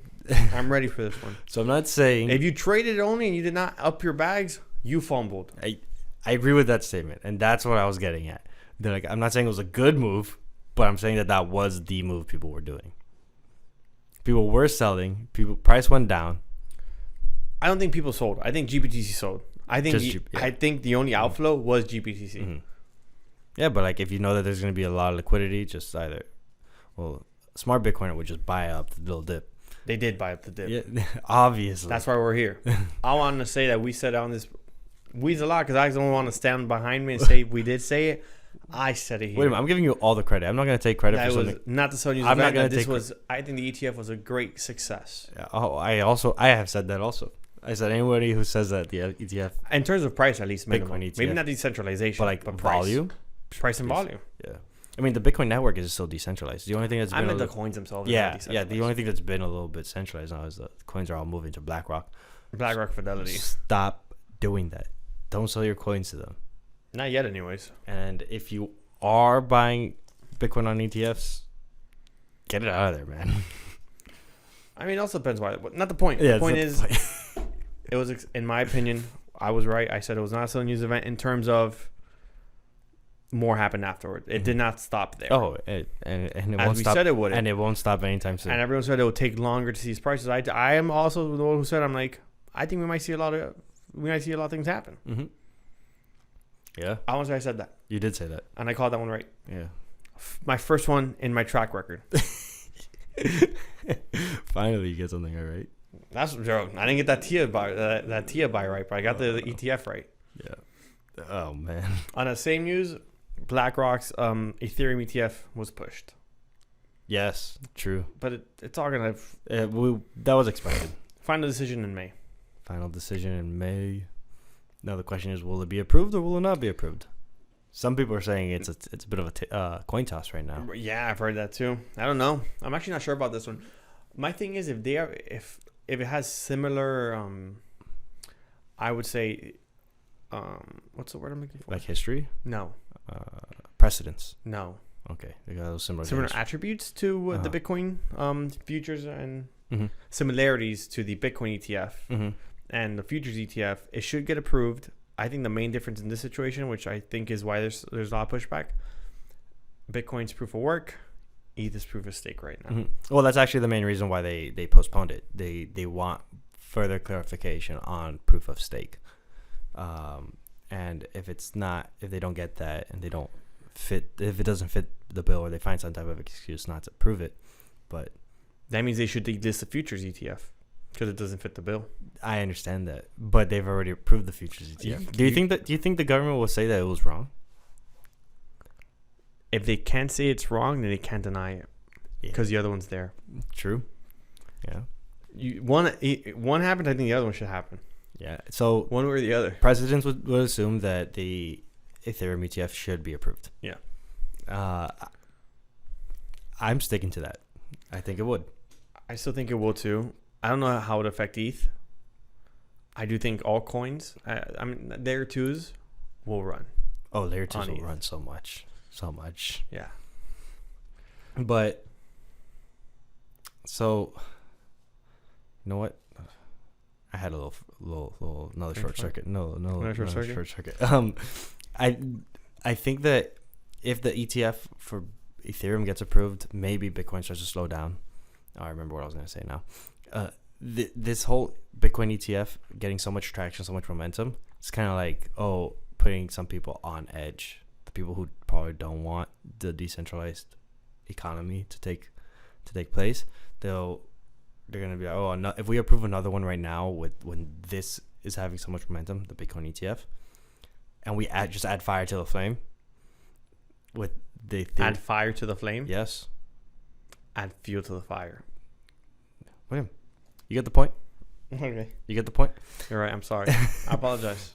I'm ready for this one. So I'm not saying if you traded only and you did not up your bags, you fumbled. I agree with that statement, and that's what I was getting at. They're like, I'm not saying it was a good move, but I'm saying that was the move people were doing. People were selling. Price went down. I don't think people sold. I think GBTC sold. I think the only outflow was GBTC. Mm-hmm. Yeah, but like if you know that there's going to be a lot of liquidity, just either, well, smart Bitcoiner would just buy up the little dip. They did buy up the dip. Yeah, obviously. That's why we're here. I wanted to say that we said on this, we a lot because I don't want to stand behind me and say we did say it. I said it here. Wait a minute, I'm giving you all the credit. I'm not going to take credit for something. Not the Southern News I'm event. not going to take. I think the ETF was a great success. Oh, I have said that also. I said anybody who says that the ETF in terms of price, at least minimum. Bitcoin ETF, maybe not decentralization, but volume, price and volume. Yeah, I mean the Bitcoin network is still decentralized. The only thing that's been the coins themselves. Yeah. The only thing that's been a little bit centralized now is the coins are all moving to BlackRock. BlackRock Fidelity. Stop doing that. Don't sell your coins to them. Not yet, anyways. And if you are buying Bitcoin on ETFs, get it out of there, man. I mean, it also depends why. Not the point. Yeah, the point is, it was, in my opinion, I was right. I said it was not a Southern News event in terms of more happened afterward. It did not stop there. Oh, and it won't stop. Said it would, and it won't stop anytime soon. And everyone said it would take longer to see these prices. I am also the one who said, I'm like, I think we might see a lot of things happen. Mm-hmm. Yeah, I want to say I said that. You did say that, and I called that one right. Yeah, my first one in my track record. Finally, you get something right. That's Joe. I didn't get that TIA buy right, but I got the ETF right. Yeah. Oh man. On the same news, BlackRock's Ethereum ETF was pushed. Yes, true. But it's all gonna That was expected. final decision in May. Final decision in May. Now the question is, will it be approved or will it not be approved? Some people are saying it's a bit of a coin toss right now. Yeah, I've heard that too. I don't know. I'm actually not sure about this one. My thing is, if it has similar, I would say, what's the word I'm looking for? Like history? No. Precedence. No. Okay, they got those similar attributes to the Bitcoin futures and similarities to the Bitcoin ETF and the futures ETF. It should get approved. I think the main difference in this situation, which I think is why there's a lot of pushback, Bitcoin's proof of work, ETH is proof of stake right now. Well, that's actually the main reason why they postponed it. They want further clarification on proof of stake. And if they don't get that and if it doesn't fit the bill or they find some type of excuse not to prove it, but that means they should delist the futures ETF because it doesn't fit the bill. I understand that, but they've already approved the futures ETF. Do you think the government will say that it was wrong? If they can't say it's wrong, then they can't deny it because the other one's there. True. Yeah. One happened. I think the other one should happen. Yeah. So one or the other. Presidents would assume that the Ethereum ETF should be approved. Yeah. I'm sticking to that. I think it would. I still think it will too. I don't know how it would affect ETH. I do think altcoins, I mean, layer 2s will run. Oh, layer 2s will run so much. So much. Yeah. But, so, you know what? I had a little another short circuit. No, short circuit. I think that if the ETF for Ethereum gets approved, maybe Bitcoin starts to slow down. Oh, I remember what I was going to say now. This whole Bitcoin ETF getting so much traction, so much momentum, it's kind of like, putting some people on edge. The people who probably don't want the decentralized economy to take place, they're going to be like, if we approve another one right now when this is having so much momentum, the Bitcoin ETF, and we add fire to the flame with add fire to the flame? Yes. Add fuel to the fire. William, you get the point? Okay. You get the point? You're right. I'm sorry. I apologize.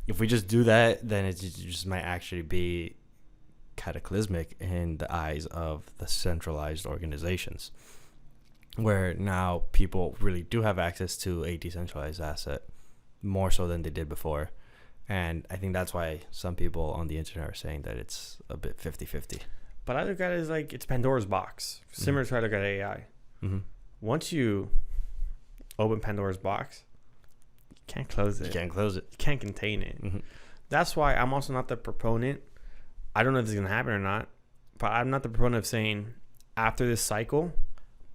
If we just do that, then it just might actually be cataclysmic in the eyes of the centralized organizations, where now people really do have access to a decentralized asset more so than they did before. And I think that's why some people on the internet are saying that it's a bit 50-50. But I look at it as like it's Pandora's box. Similar to how I look at AI. Once you open Pandora's box, you can't close it. You can't close it. You can't contain it. That's why I'm also not the proponent. I don't know if this is going to happen or not, but I'm not the proponent of saying after this cycle,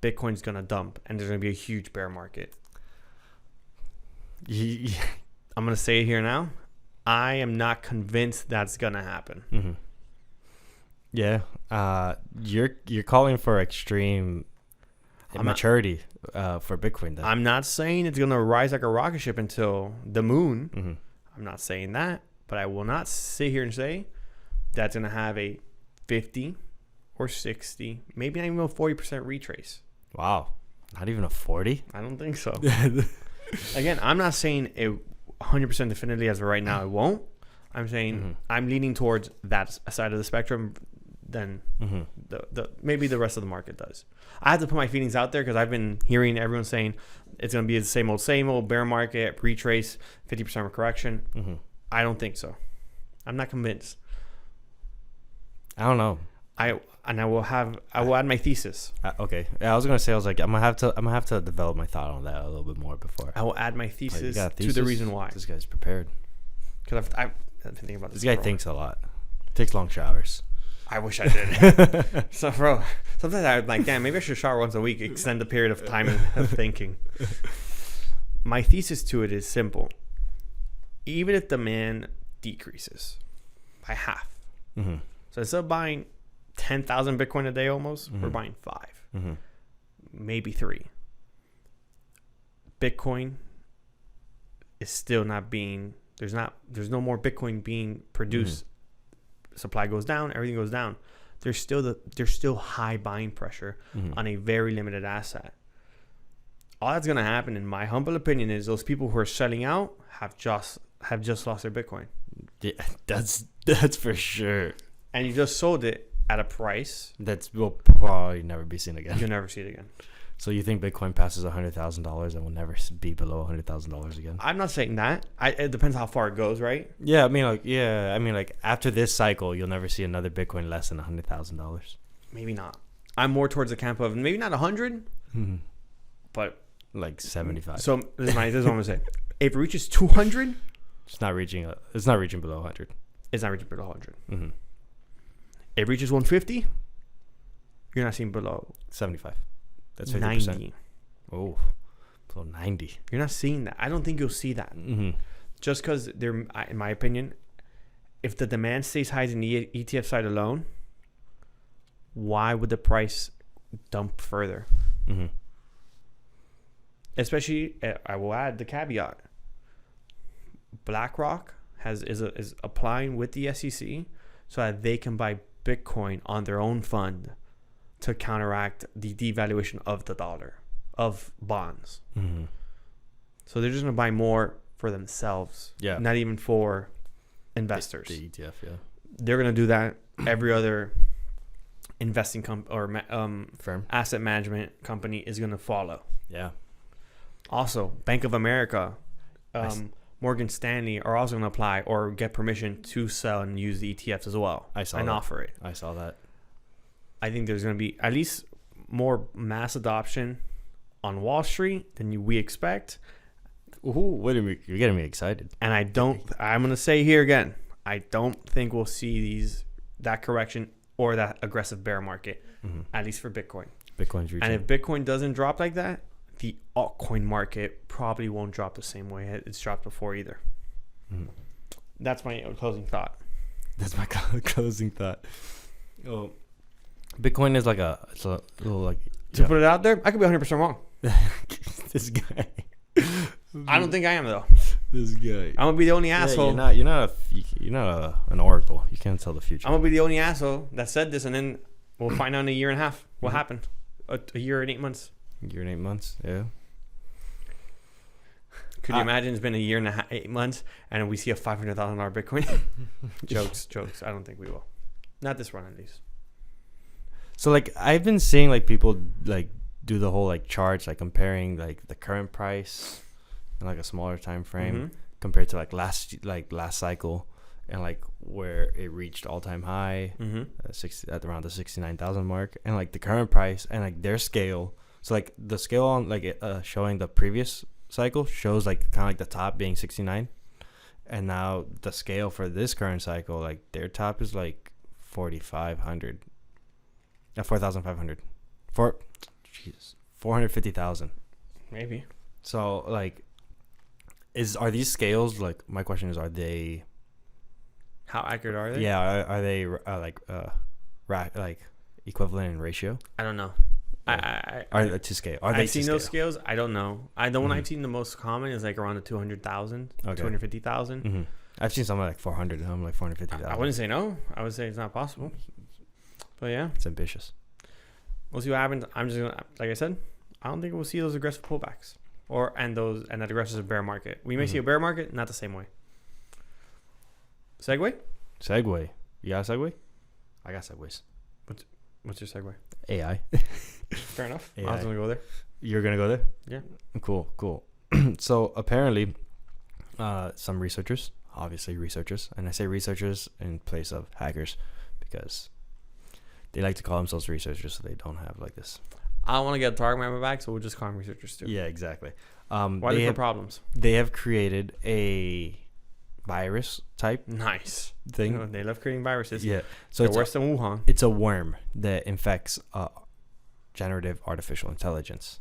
Bitcoin's going to dump and there's going to be a huge bear market. I'm going to say it here now. I am not convinced that's going to happen. Yeah. You're calling for extreme immaturity for Bitcoin then. I'm not saying it's going to rise like a rocket ship until the moon. I'm not saying that, but I will not sit here and say that's going to have a 50 or 60, maybe not even a 40% retrace. Wow. Not even a 40? I don't think so. Again, I'm not saying it 100% definitively as of right now it won't. I'm saying I'm leaning towards that side of the spectrum than the maybe the rest of the market does. I have to put my feelings out there because I've been hearing everyone saying it's going to be the same old bear market, retrace, 50% correction. I don't think so. I'm not convinced. I don't know. I will add my thesis. Okay. Yeah, I was gonna say I'm gonna have to develop my thought on that a little bit more before. I will add my thesis to the reason why. This guy's prepared. Because I've been thinking about this. This guy thinks a lot. Takes long showers. I wish I did. So, bro, sometimes I'm like, damn, maybe I should shower once a week, extend the period of time of thinking. My thesis to it is simple. Even if demand decreases by half, so instead of buying 10,000 Bitcoin a day almost, we're buying 5, maybe 3. Bitcoin is still not being, there's no more Bitcoin being produced. Supply goes down, everything goes down. There's still high buying pressure on a very limited asset. All that's gonna happen, in my humble opinion, is those people who are selling out have just lost their Bitcoin. Yeah, that's for sure. And you just sold it at a price That will probably never be seen again. you'll never see it again. So you think Bitcoin passes $100,000 and will never be below $100,000 again? I'm not saying that. It depends how far it goes, right? Yeah, I mean, like after this cycle, you'll never see another Bitcoin less than $100,000. Maybe not. I'm more towards the camp of maybe not 100, but Like 75. so this is what I'm gonna say. If it reaches 200, It's not reaching below 100. it's not reaching below 100. Mm-hmm. If it reaches 150, you're not seeing below 75. That's 50%. 90. Oh, below 90. You're not seeing that. I don't think you'll see that. Mm-hmm. Just because in my opinion, if the demand stays high in the ETF side alone, why would the price dump further? Mm-hmm. Especially, I will add the caveat: BlackRock is applying with the SEC so that they can buy Bitcoin on their own fund to counteract the devaluation of the dollar, of bonds. Mm-hmm. So they're just going to buy more for themselves, Yeah. not even for investors. The ETF, yeah. They're going to do that. Every other investing Firm. asset management company is going to follow. Yeah. Also, Bank of America, Morgan Stanley are also going to apply or get permission to sell and use the ETFs as well. Offer it. I saw that. I think there's going to be at least more mass adoption on Wall Street than we expect. Ooh, you're getting me excited. And I'm going to say here again, I don't think we'll see that correction or that aggressive bear market, at least for Bitcoin. Bitcoin's reaching. And if Bitcoin doesn't drop like that, the altcoin market probably won't drop the same way it's dropped before either. That's my closing thought. That's my closing thought. Oh, Bitcoin is it's a little like To put it out there, I could be 100% wrong. this guy. I don't think I am though. This guy. I'm gonna be the only asshole. You're not an oracle. You can't tell the future. I'm gonna be the only asshole that said this, and then we'll find out in a year and a half what happened. A year and 8 months. Year and 8 months. Yeah. Could you imagine it's been a year and 8 months, and we see a $500,000 Bitcoin? Jokes. I don't think we will. Not this run, at least. So like I've been seeing like people like do the whole like charts, like comparing like the current price in like a smaller time frame compared to like last cycle, and like where it reached all-time high at around the 69,000 mark, and like the current price and like their scale. So like the scale on like showing the previous cycle shows like kind of like the top being 69, and now the scale for this current cycle, like their top is like 4,500. 4,500. 450,000. Maybe. So like, are these scales like? My question is, are they? How accurate are they? Yeah, are they like equivalent in ratio? I don't know. Are they to scale? Are they I've seen to those scale? scales. I don't know. The one I've seen the most common is like around the 200,000, 250,000. I've seen some like 400. And I'm like 450,000. I wouldn't say no. I would say it's not possible. But yeah, it's ambitious. We'll see what happens. I'm just gonna, like I said, I don't think we'll see those aggressive pullbacks and that aggressive bear market. We may see a bear market, not the same way. Segway. You got a segue? I got segues. What's your segue? AI. Fair enough. AI. I was gonna go there. You're gonna go there? Yeah. Cool. So apparently, some researchers, and I say researchers in place of hackers because they like to call themselves researchers, so they don't have like this. I don't want to get a target on my back, so we'll just call them researchers too. Yeah, exactly. Why different problems? They have created a virus type Nice thing. You know, they love creating viruses. Yeah. So they're it's worse than Wuhan. It's a worm that infects generative artificial intelligence.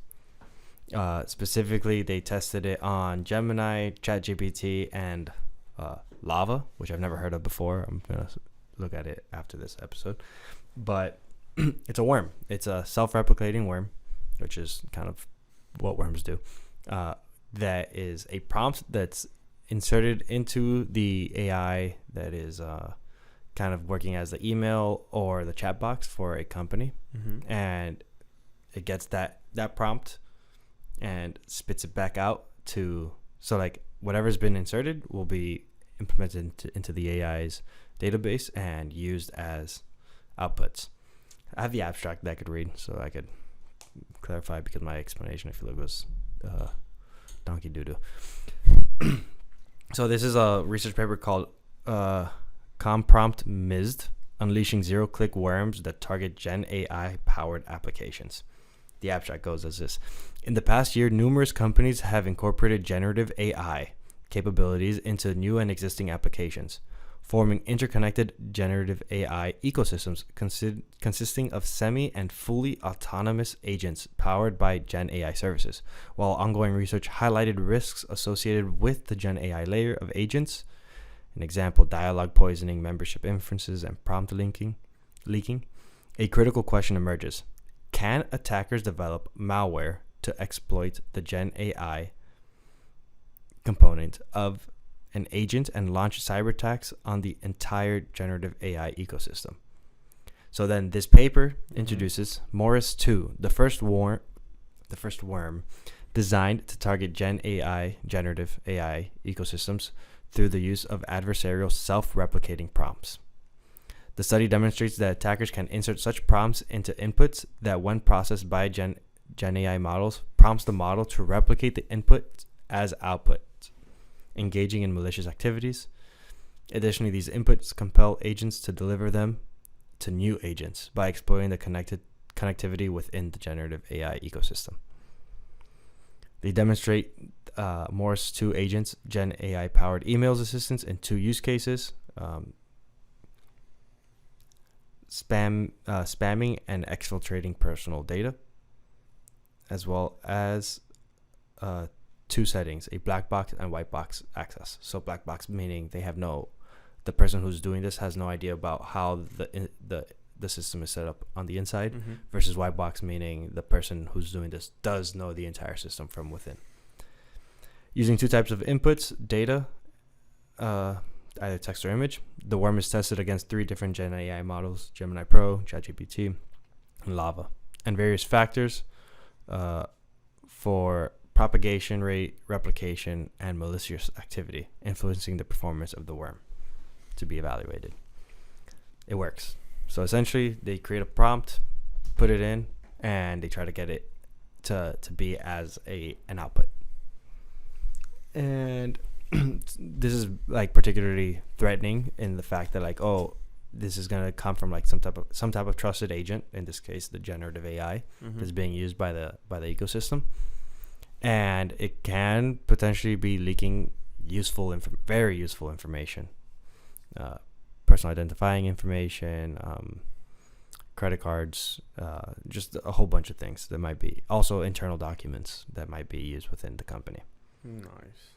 Specifically, they tested it on Gemini, ChatGPT, and Lava, which I've never heard of before. I'm gonna look at it after this episode. But it's a worm. It's a self-replicating worm, which is kind of what worms do. that is a prompt that's inserted into the AI that is kind of working as the email or the chat box for a company, and it gets that prompt and spits it back out to, so like whatever's been inserted will be implemented into the AI's database and used as outputs. I have the abstract that I could read so I could clarify, because my explanation, I feel like, was donkey doo-doo. So this is a research paper called Comprompt MISD, Unleashing Zero-Click Worms That Target Gen AI-Powered Applications. The abstract goes as this. In the past year, numerous companies have incorporated generative AI capabilities into new and existing applications, forming interconnected generative AI ecosystems consisting of semi and fully autonomous agents powered by Gen AI services. While ongoing research highlighted risks associated with the Gen AI layer of agents, an example, dialogue poisoning, membership inferences, and prompt leaking, a critical question emerges. Can attackers develop malware to exploit the Gen AI component of an agent and launch cyber attacks on the entire generative AI ecosystem? So then this paper introduces Morris 2, the first worm designed to target generative AI ecosystems through the use of adversarial self-replicating prompts. The study demonstrates that attackers can insert such prompts into inputs that, when processed by Gen AI models, prompts the model to replicate the input as output, engaging in malicious activities. Additionally, these inputs compel agents to deliver them to new agents by exploiting the connectivity within the generative AI ecosystem. They demonstrate Morris 2 agents, Gen AI powered emails assistants, in 2 use cases. Spamming and exfiltrating personal data, as well as 2 settings, a black box and white box access. So black box meaning the person who's doing this has no idea about how the system is set up on the inside, versus white box meaning the person who's doing this does know the entire system from within. Using 2 types of inputs, data, either text or image, the worm is tested against 3 different Gen AI models: Gemini Pro, ChatGPT, and Lava, and various factors for propagation rate, replication, and malicious activity, influencing the performance of the worm to be evaluated. It works. So essentially, they create a prompt, put it in, and they try to get it to be as an output. And this is like particularly threatening in the fact that, like, oh, this is going to come from like some type of trusted agent, in this case the generative AI, that's being used by the ecosystem, and it can potentially be leaking very useful information, personal identifying information, credit cards, just a whole bunch of things that might be also internal documents that might be used within the company. Nice.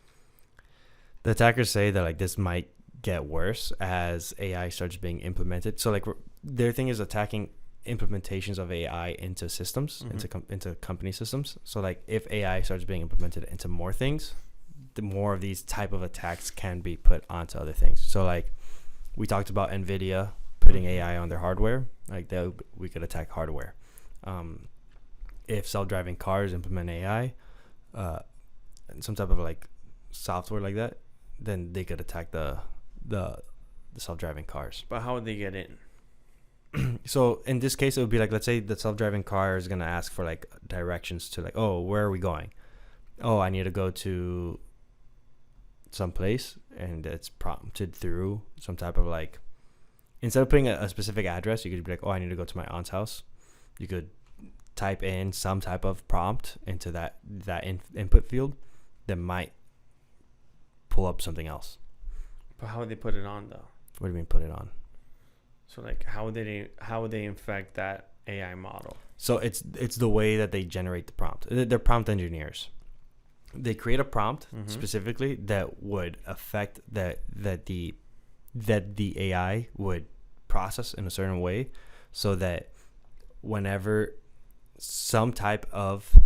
The attackers say that like this might get worse as AI starts being implemented. So like their thing is attacking implementations of AI into systems, into company systems. So like if AI starts being implemented into more things, the more of these type of attacks can be put onto other things. So like we talked about NVIDIA putting AI on their hardware, like we could attack hardware. If self-driving cars implement AI, and some type of like software like that, then they could attack the self-driving cars. But how would they get in? So in this case, it would be like, let's say the self-driving car is going to ask for like directions to like, oh, where are we going? Oh, I need to go to some place, and it's prompted through some type of like, instead of putting a specific address, you could be like, oh, I need to go to my aunt's house. You could type in some type of prompt into that input field that might pull up something else. But how would they put it on though? What do you mean put it on? So like how would they infect that AI model? So it's the way that they generate the prompt. They're prompt engineers. They create a prompt specifically that would affect that the AI would process in a certain way, so that whenever some type of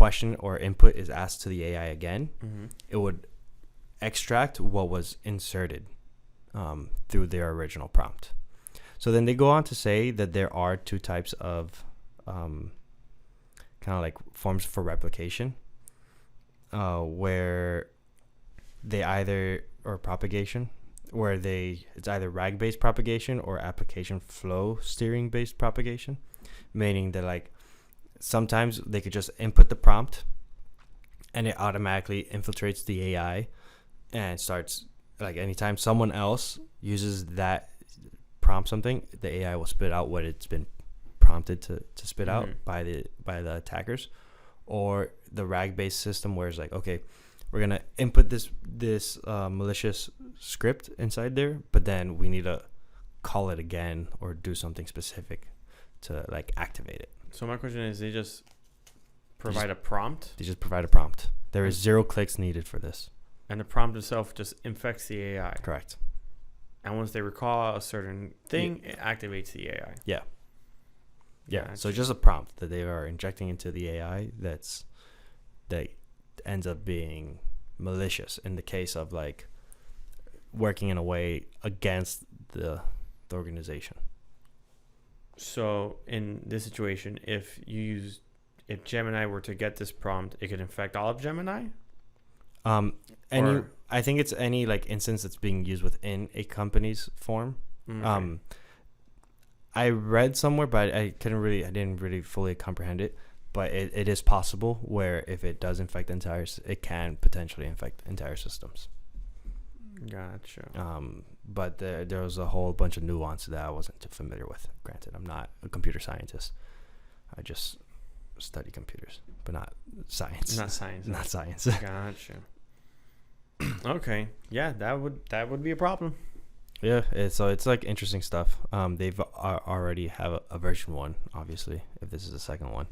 question or input is asked to the AI again, Mm-hmm. it would extract what was inserted through their original prompt. So then they go on to say that there are two types of kind of like forms for replication, where they either, or propagation, where it's either RAG based propagation or application flow steering based propagation, meaning that like sometimes they could just input the prompt and it automatically infiltrates the AI and starts, like, anytime someone else uses that prompt something, the AI will spit out what it's been prompted to spit out by the attackers. Or the RAG based system, where it's like, okay, we're gonna input this malicious script inside there, but then we need to call it again or do something specific to like activate it. So my question is, they just provide a prompt, They just provide a prompt. There is 0 clicks needed for this. and the prompt itself just infects the AI. Correct. And once they recall a certain thing, it activates the AI. Yeah. Gotcha. So just a prompt that they are injecting into the AI that ends up being malicious in the case of like working in a way against the organization. So in this situation, if Gemini were to get this prompt, it could infect all of Gemini. I think it's any like instance that's being used within a company's form. Okay. I read somewhere, but I didn't really fully comprehend it. But it is possible where if it does infect it can potentially infect entire systems. Gotcha. But there was a whole bunch of nuance that I wasn't too familiar with. Granted, I'm not a computer scientist. I just study computers, but not science. Not science. Not science. Gotcha. Okay. Yeah, that would be a problem. Yeah, it's like interesting stuff. They've already have a version 1, obviously, if this is the second one.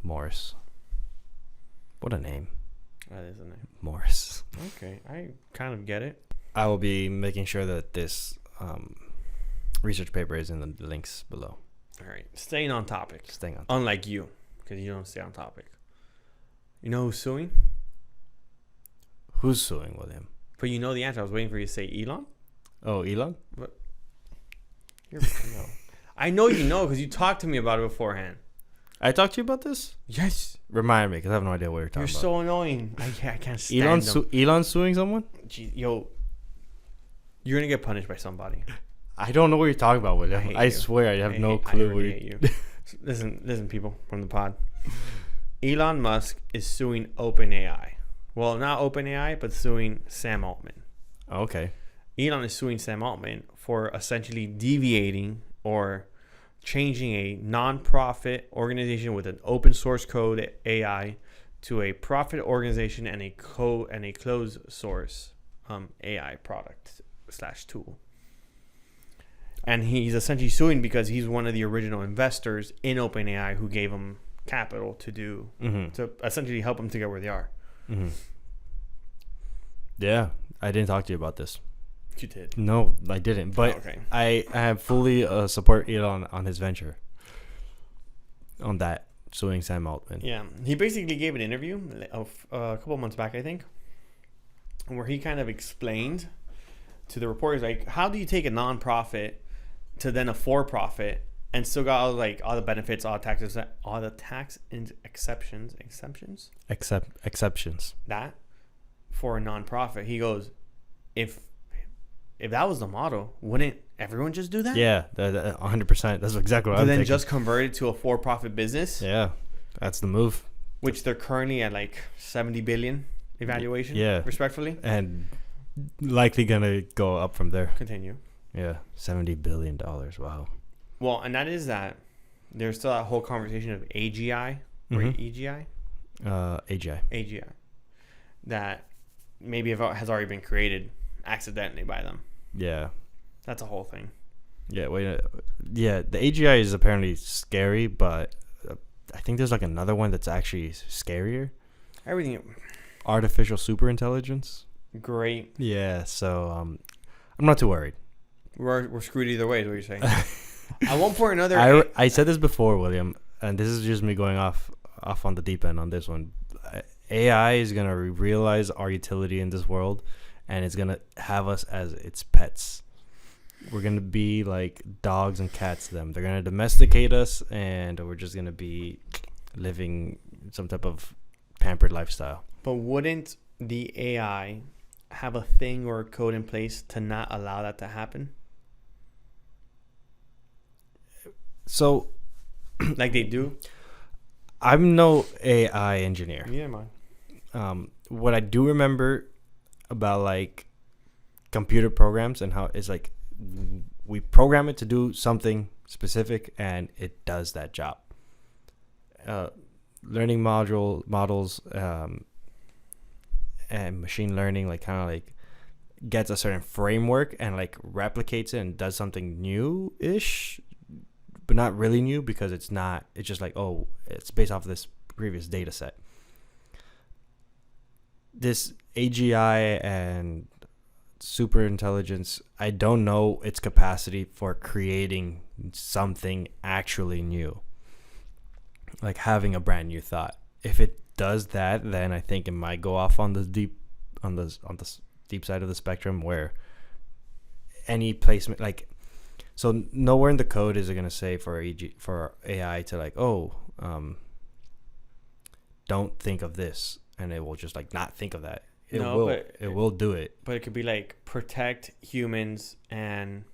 Morris. What a name. That is a name. Morris. Okay, I kind of get it. I will be making sure that this research paper is in the links below. All right, staying on topic. Staying on. Unlike you, because you don't stay on topic. You know who's suing? Who's suing with him? But you know the answer. I was waiting for you to say Elon. Oh, Elon? I know you know because you talked to me about it beforehand. I talked to you about this? Yes. Remind me, because I have no idea what you're talking You're about. so annoying. I can't stand them. Elon suing someone? Gee, yo, you're gonna get punished by somebody. I don't know what you're talking about, William. hate I you. swear I have no clue. I really hate you. Listen, people from the pod. Elon Musk is suing OpenAI. Well, not OpenAI, but suing Sam Altman. Okay. Elon is suing Sam Altman for essentially deviating or changing a non-profit organization with an open source code AI to a profit organization and a closed source AI product / tool. And he's essentially suing because he's one of the original investors in OpenAI who gave him capital to essentially help them to get where they are. Mm-hmm. Yeah, I didn't talk to you about this. You did. No, I didn't. But okay. I have fully support Elon on his venture. On that, suing Sam Altman. Yeah, he basically gave an interview a couple months back, I think, where he kind of explained to the reporters, like, how do you take a non-profit to then a for-profit and still got all the benefits, all the tax exceptions that for a non-profit. He goes, if that was the model, wouldn't everyone just do that? Yeah, 100%. That's exactly what I'm then thinking. just convert it to a for-profit business. Yeah, that's the move. Which they're currently at like 70 billion evaluation. Yeah, respectfully, and likely gonna go up from there. Continue. Yeah, $70 billion. Wow. Well, and that is that. There's still that whole conversation of AGI or EGI. AGI. AGI. That maybe has already been created accidentally by them. Yeah. That's a whole thing. Yeah. Wait. Yeah. The AGI is apparently scary, but I think there's like another one that's actually scarier. Everything. Artificial superintelligence. Great. Yeah. So I'm not too worried. We're screwed either way, is what you're saying. At one point or another. I said this before, William, and this is just me going off off on the deep end on this one. AI is gonna realize our utility in this world, and it's gonna have us as its pets. We're gonna be like dogs and cats to them. They're gonna domesticate us, and we're just gonna be living some type of pampered lifestyle. But wouldn't the AI have a thing or a code in place to not allow that to happen? So, like they do? I'm no AI engineer. Yeah, man. What I do remember about like computer programs and how it's like we program it to do something specific and it does that job. Learning models and machine learning like kind of like gets a certain framework and like replicates it and does something new-ish, but not really new because it's just like, oh, it's based off of this previous data set. This AGI and super intelligence, I don't know its capacity for creating something actually new, like having a brand new thought. If it does that, then I think it might go off on the deep side of the spectrum, where any placement, like, so nowhere in the code is it gonna say for AI to like, don't think of this, and it will just like not think of that. It will do it. But it could be like protect humans and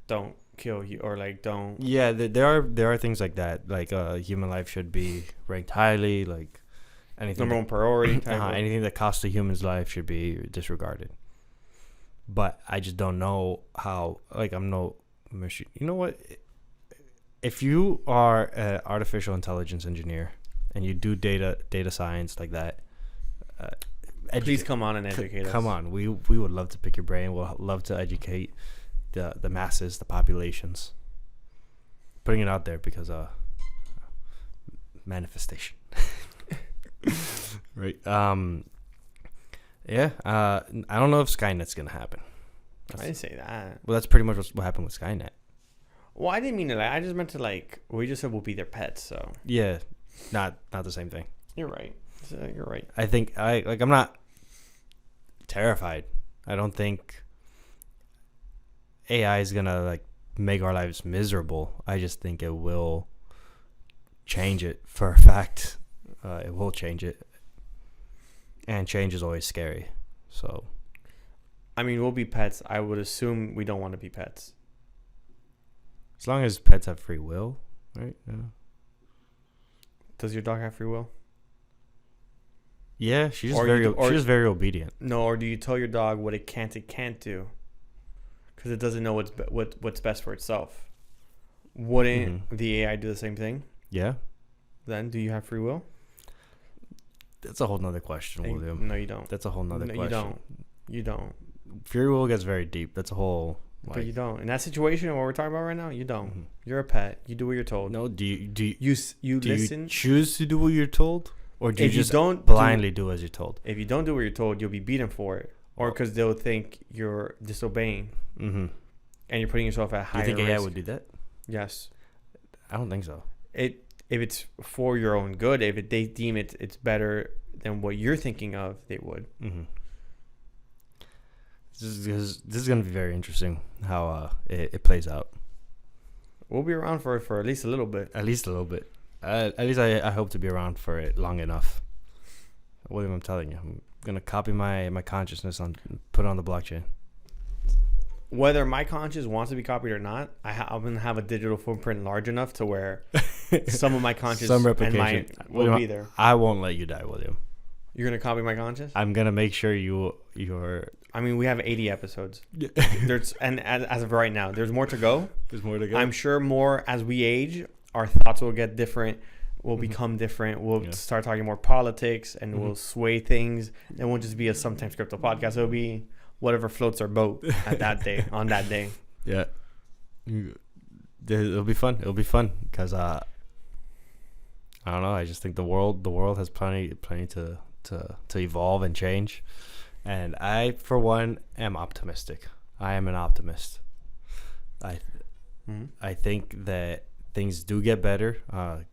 don't kill you, or like don't. Yeah, there are things like that. Like human life should be ranked highly. Like anything number one priority. Anything that costs a human's life should be disregarded. But I just don't know how. Like I'm no machine. You know what? If you are an artificial intelligence engineer and you do data science like that. Please come on and educate us. Come on, we would love to pick your brain. We'll love to educate the masses, the populations. Putting it out there because manifestation, right? Yeah. I don't know if Skynet's gonna happen. I didn't say that. Well, that's pretty much what happened with Skynet. Well, I didn't mean it. I just meant to like. We just said we'll be their pets. So yeah, not the same thing. You're right. You're right. I think I'm not terrified. I don't think AI is gonna like make our lives miserable. I just think it will change it for a fact. It will change it, and change is always scary. So, I mean, we'll be pets. I would assume we don't want to be pets. As long as pets have free will, right? Yeah. Does your dog have free will? Yeah, she's just very obedient. No, or do you tell your dog what it can't do? Because it doesn't know what's best for itself. Wouldn't the AI do the same thing? Yeah. Then do you have free will? That's a whole nother question, William. No, you don't. That's a whole nother question. You don't. Free will gets very deep. That's a whole. But you don't. In that situation, what we're talking about right now, you don't. Mm-hmm. You're a pet. You do what you're told. No, do you listen? You choose to do what you're told, or do you just don't blindly do as you're told? If you don't do what you're told, you'll be beaten for it, or because they'll think you're disobeying, and you're putting yourself at higher risk. You think AI would do that? Yes. I don't think so. If it's for your own good, if they deem it's better than what you're thinking of, they would. Mm-hmm. This is going to be very interesting how it plays out. We'll be around for it for at least a little bit. At least I hope to be around for it long enough. William, I'm telling you, I'm going to copy my consciousness and put it on the blockchain. Whether my conscience wants to be copied or not, I'm going to have a digital footprint large enough to where some of my conscience some replication and will be there. I won't let you die, William. You're going to copy my conscience? I'm going to make sure you're... I mean, we have 80 episodes. And as of right now, there's more to go. There's more to go. I'm sure more as we age, our thoughts will get different. We'll become different. We'll start talking more politics, and we'll sway things. It won't just be a Sometimes Crypto podcast. It'll be whatever floats our boat at that day, on that day. Yeah. It'll be fun. It'll be fun because I don't know. I just think the world has plenty to evolve and change. And I, for one, am optimistic. I am an optimist. I think that things do get better.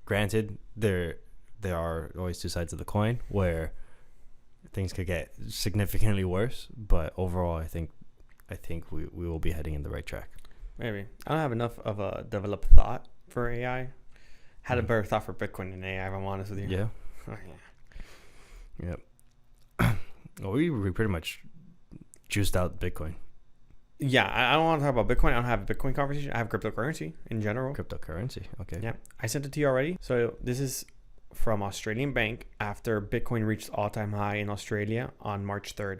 Granted, there are always two sides of the coin where things could get significantly worse, but overall I think we will be heading in the right track. Maybe. I don't have enough of a developed thought for AI. Had a better thought for Bitcoin than AI, if I'm honest with you. Yeah. Oh, yeah. Yep. Well, we pretty much juiced out Bitcoin. Yeah, I don't want to talk about Bitcoin. I don't have a Bitcoin conversation. I have cryptocurrency in general. Cryptocurrency. Okay. Yeah. I sent it to you already. So this is from Australian Bank after Bitcoin reached all-time high in Australia on March 3rd.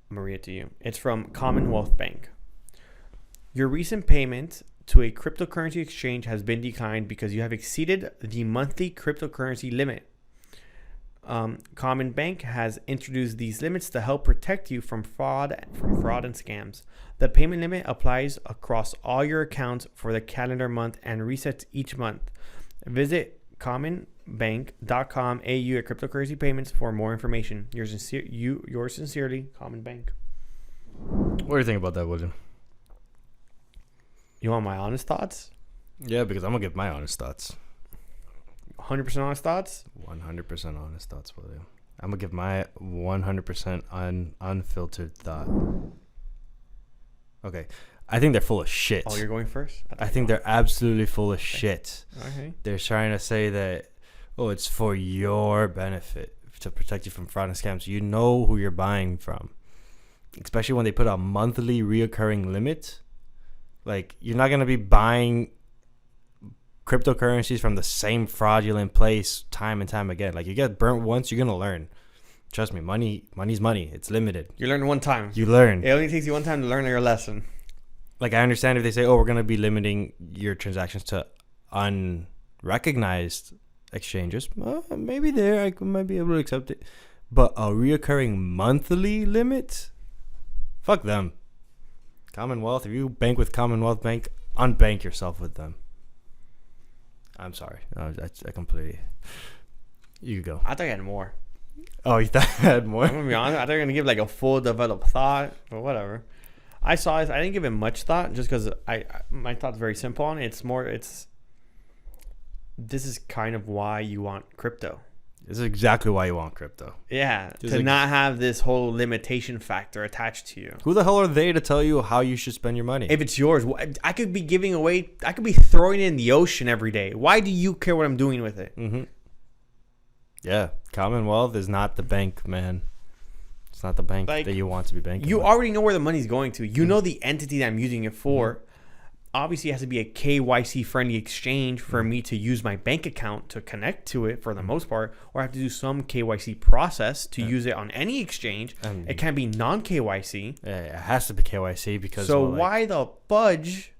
I'm going to read it to you. It's from Commonwealth Bank. Your recent payment to a cryptocurrency exchange has been declined because you have exceeded the monthly cryptocurrency limit. Common Bank has introduced these limits to help protect you from fraud and scams. The payment limit applies across all your accounts for the calendar month and resets each month. Visit commonbank.com AU at cryptocurrency payments for more information. Yours sincerely, Common Bank. What do you think about that, William? You want my honest thoughts? Yeah, because I'm gonna give my honest thoughts. 100% honest thoughts? 100% honest thoughts, William. I'm gonna give my 100% unfiltered thought. Okay, I think they're full of shit. Oh, you're going first? I think they're absolutely full of shit. Okay. They're trying to say that, oh, it's for your benefit to protect you from fraud and scams. You know who you're buying from, especially when they put a monthly reoccurring limit. Like, you're not gonna be buying cryptocurrencies from the same fraudulent place time and time again. Like, you get burnt once, you're gonna learn. Trust me, money's money. It's limited. You learn one time. You learn. It only takes you one time to learn your lesson. Like, I understand if they say, oh, we're gonna be limiting your transactions to unrecognized exchanges. Well, maybe I might be able to accept it. But a reoccurring monthly limit? Fuck them. Commonwealth, if you bank with Commonwealth Bank, unbank yourself with them. I'm sorry. I completely... You go. I thought you had more. Oh, you thought I had more? I'm going to be honest. I thought you were going to give like a full developed thought, but whatever. I saw it. I didn't give it much thought just because my thought's very simple on it. This is kind of why you want crypto. This is exactly why you want crypto. Yeah, to not have this whole limitation factor attached to you. Who the hell are they to tell you how you should spend your money? If it's yours, I could be giving away, I could be throwing it in the ocean every day. Why do you care what I'm doing with it? Mm-hmm. Yeah, Commonwealth is not the bank, man. It's not the bank that you want to be banking. You already know where the money's going to. You know the entity that I'm using it for. Mm-hmm. Obviously, it has to be a KYC friendly exchange for me to use my bank account to connect to it for the most part, or I have to do some KYC process to use it on any exchange. It can't be non KYC. Yeah, it has to be KYC because. So why the fudge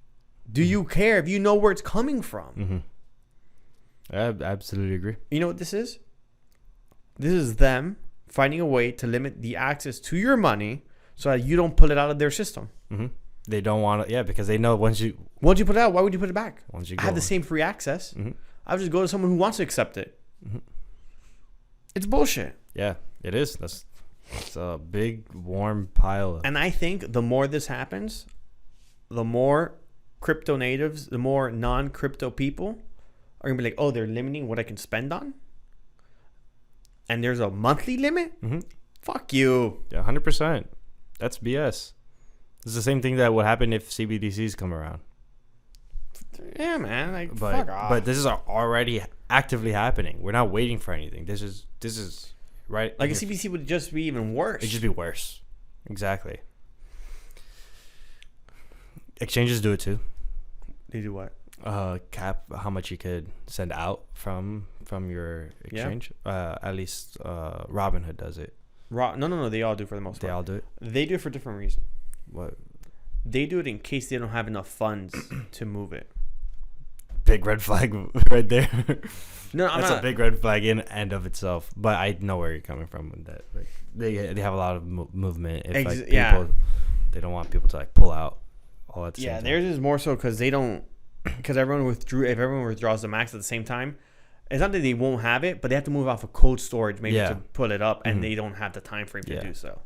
do you care if you know where it's coming from? I absolutely agree. You know what this is? This is them finding a way to limit the access to your money so that you don't pull it out of their system. Mm-hmm. They don't want to, because they know once you put it out, why would you put it back? Once you I have the same free access. I would just go to someone who wants to accept it. It's bullshit. Yeah, it is. That's a big warm pile. And I think the more this happens, the more crypto natives, the more non-crypto people are gonna be like, oh, they're limiting what I can spend on, and there's a monthly limit. Fuck you. Yeah, 100%. That's BS. It's the same thing that would happen if CBDCs come around. Yeah, man. Fuck off. But this is already actively happening. We're not waiting for anything. This is right. Like a CBDC would just be even worse. It'd just be worse. Exactly. Exchanges do it too. They do what? Cap how much you could send out from your exchange. Yeah. At least Robinhood does it. No. They all do for the most part. They all do it. They do it for a different reason. What? They do it in case they don't have enough funds to move it. Big red flag right there. No, that's a big red flag in and of itself. But I know where you're coming from with that. Like they have a lot of movement. If people, they don't want people to like pull out all at the same time. Theirs is more so because they don't. Because everyone withdrew. If everyone withdraws the max at the same time, it's not that they won't have it, but they have to move off of cold storage maybe to pull it up, and they don't have the time frame to do so.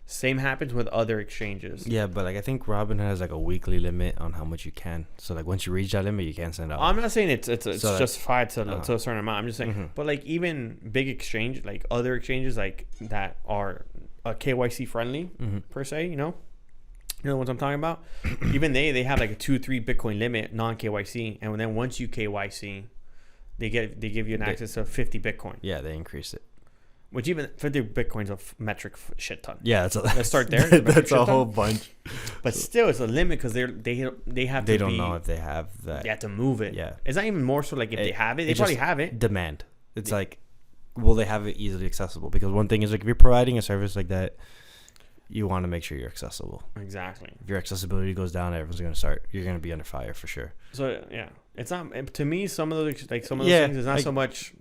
Same happens with other exchanges. Yeah, but like I think Robin has like a weekly limit on how much you can. So like once you reach that limit, you can't send out. I'm not saying it's So, justified to a certain amount. I'm just saying, but like even big exchange, like other exchanges, like that are KYC friendly per se. You know what I'm talking about. Even they have like a 2-3 Bitcoin limit non KYC, and then once you KYC, they give you an access to 50 Bitcoin. Yeah, they increased it. Which even 50 Bitcoin's a metric shit ton. Yeah, let's start there. That's a whole bunch. But still, it's a limit because they have. They don't know if they have that. They have to move it. Yeah, it's not even more so like if they have it, they probably have it. Demand. It's like, will they have it easily accessible? Because one thing is like if you're providing a service like that, you want to make sure you're accessible. Exactly. If your accessibility goes down, everyone's gonna you're gonna be under fire for sure. So yeah, it's not to me. Some of those things, it's not so much.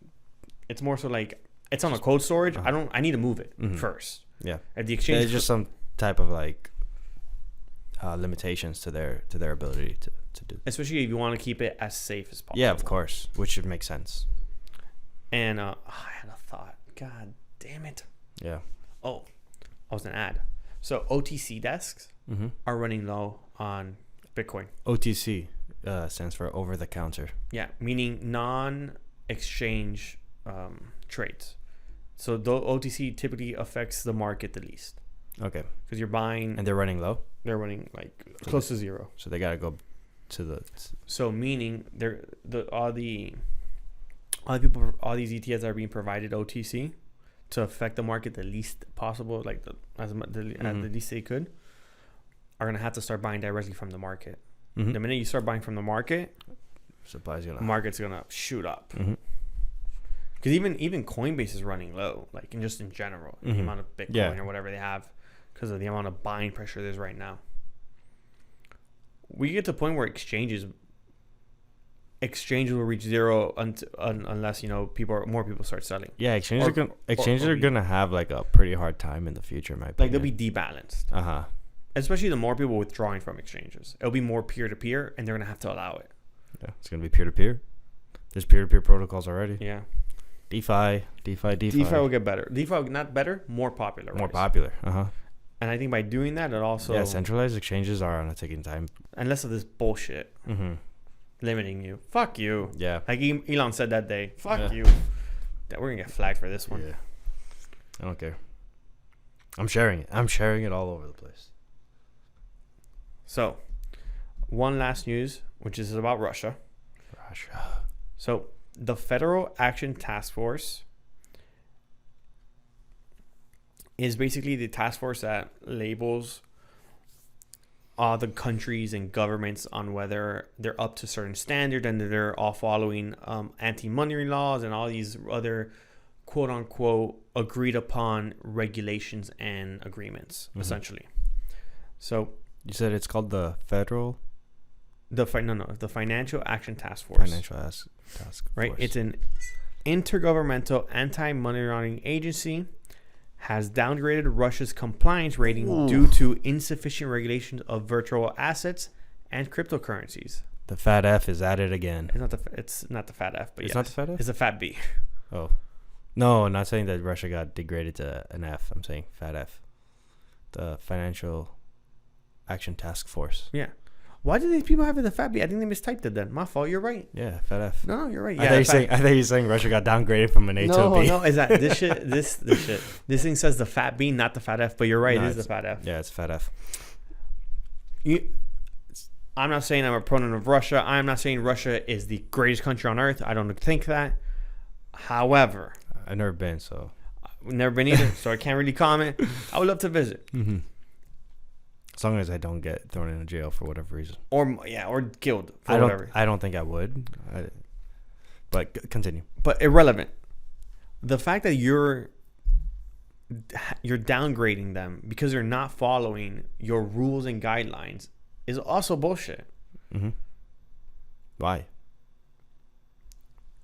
It's more so like. It's on a cold storage. I need to move it first. Yeah. At the exchange, there's just some type of like limitations to their ability to do. Especially if you want to keep it as safe as possible. Yeah, of course, which should make sense. And I had a thought. God damn it. Yeah. Oh, I was gonna add. So OTC desks are running low on Bitcoin. OTC stands for over the counter. Yeah, meaning non-exchange trades. So the OTC typically affects the market the least. Okay. Because you're buying, and they're running low. They're running like close to zero. So they gotta go to the. So meaning all these ETFs are being provided OTC to affect the market the least possible, like as the least they could, are gonna have to start buying directly from the market. The minute you start buying from the market, market's gonna shoot up. Because even Coinbase is running low, like in general, the amount of Bitcoin or whatever they have, because of the amount of buying pressure there's right now. We get to a point where exchanges will reach zero unless more people start selling. Yeah, exchanges are gonna have like a pretty hard time in the future, in my opinion. Like they'll be debalanced. Especially the more people withdrawing from exchanges, it'll be more peer to peer, and they're gonna have to allow it. Yeah, it's gonna be peer to peer. There's peer to peer protocols already. Yeah. DeFi will get better. DeFi not better, more popular. And I think by doing that, it also centralized exchanges are on a ticking time. And less of this bullshit limiting you. Fuck you. Yeah. Like Elon said that day. Fuck you. That we're gonna get flagged for this one. Yeah. I don't care. I'm sharing it all over the place. So, one last news, which is about Russia. So, the Federal Action Task Force is basically the task force that labels all the countries and governments on whether they're up to certain standard and they're all following anti-money laws and all these other quote-unquote agreed upon regulations and agreements, essentially. So you said it's called the Federal? The Financial Action Task Force. Task Force. Right? It's an intergovernmental anti-money laundering agency, has downgraded Russia's compliance rating due to insufficient regulation of virtual assets and cryptocurrencies. The fat F is at it again. It's not the fat F, but it's not the fat F? It's a fat B. Oh. No, I'm not saying that Russia got degraded to an F. I'm saying fat F. The Financial Action Task Force. Yeah. Why do these people have the fat B? I think they mistyped it then. My fault. You're right. Yeah, fat F. No, you're right. Yeah, I thought you were saying Russia got downgraded from an A to a B. No, is that this shit? This shit. This thing says the fat B, not the fat F. But you're right. It is the fat F. Yeah, it's fat F. I'm not saying I'm a proponent of Russia. I'm not saying Russia is the greatest country on earth. I don't think that. However, I've never been, so. I've never been either, so I can't really comment. I would love to visit. As long as I don't get thrown in jail for whatever reason. Or killed for whatever. I don't think I would. But continue. But irrelevant. The fact that you're downgrading them because they're not following your rules and guidelines is also bullshit. Why?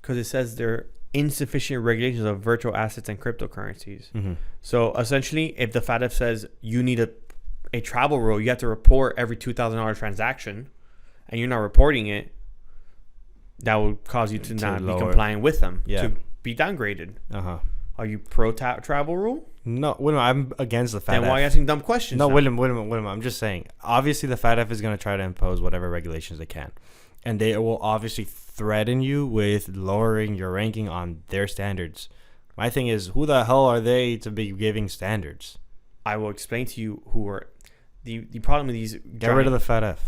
Because it says they're insufficient regulations of virtual assets and cryptocurrencies. So essentially, if the FATF says you need a travel rule, you have to report every $2,000 transaction, and you're not reporting it, that will cause you to not be compliant with them, to be downgraded. Are you pro travel rule? No, William, I'm against the FATF. Then why are you asking dumb questions? No, now? William, I'm just saying. Obviously, the FATF is going to try to impose whatever regulations they can. And they will obviously threaten you with lowering your ranking on their standards. My thing is, who the hell are they to be giving standards? I will explain to you who are the problem with these. Get rid of the FATF.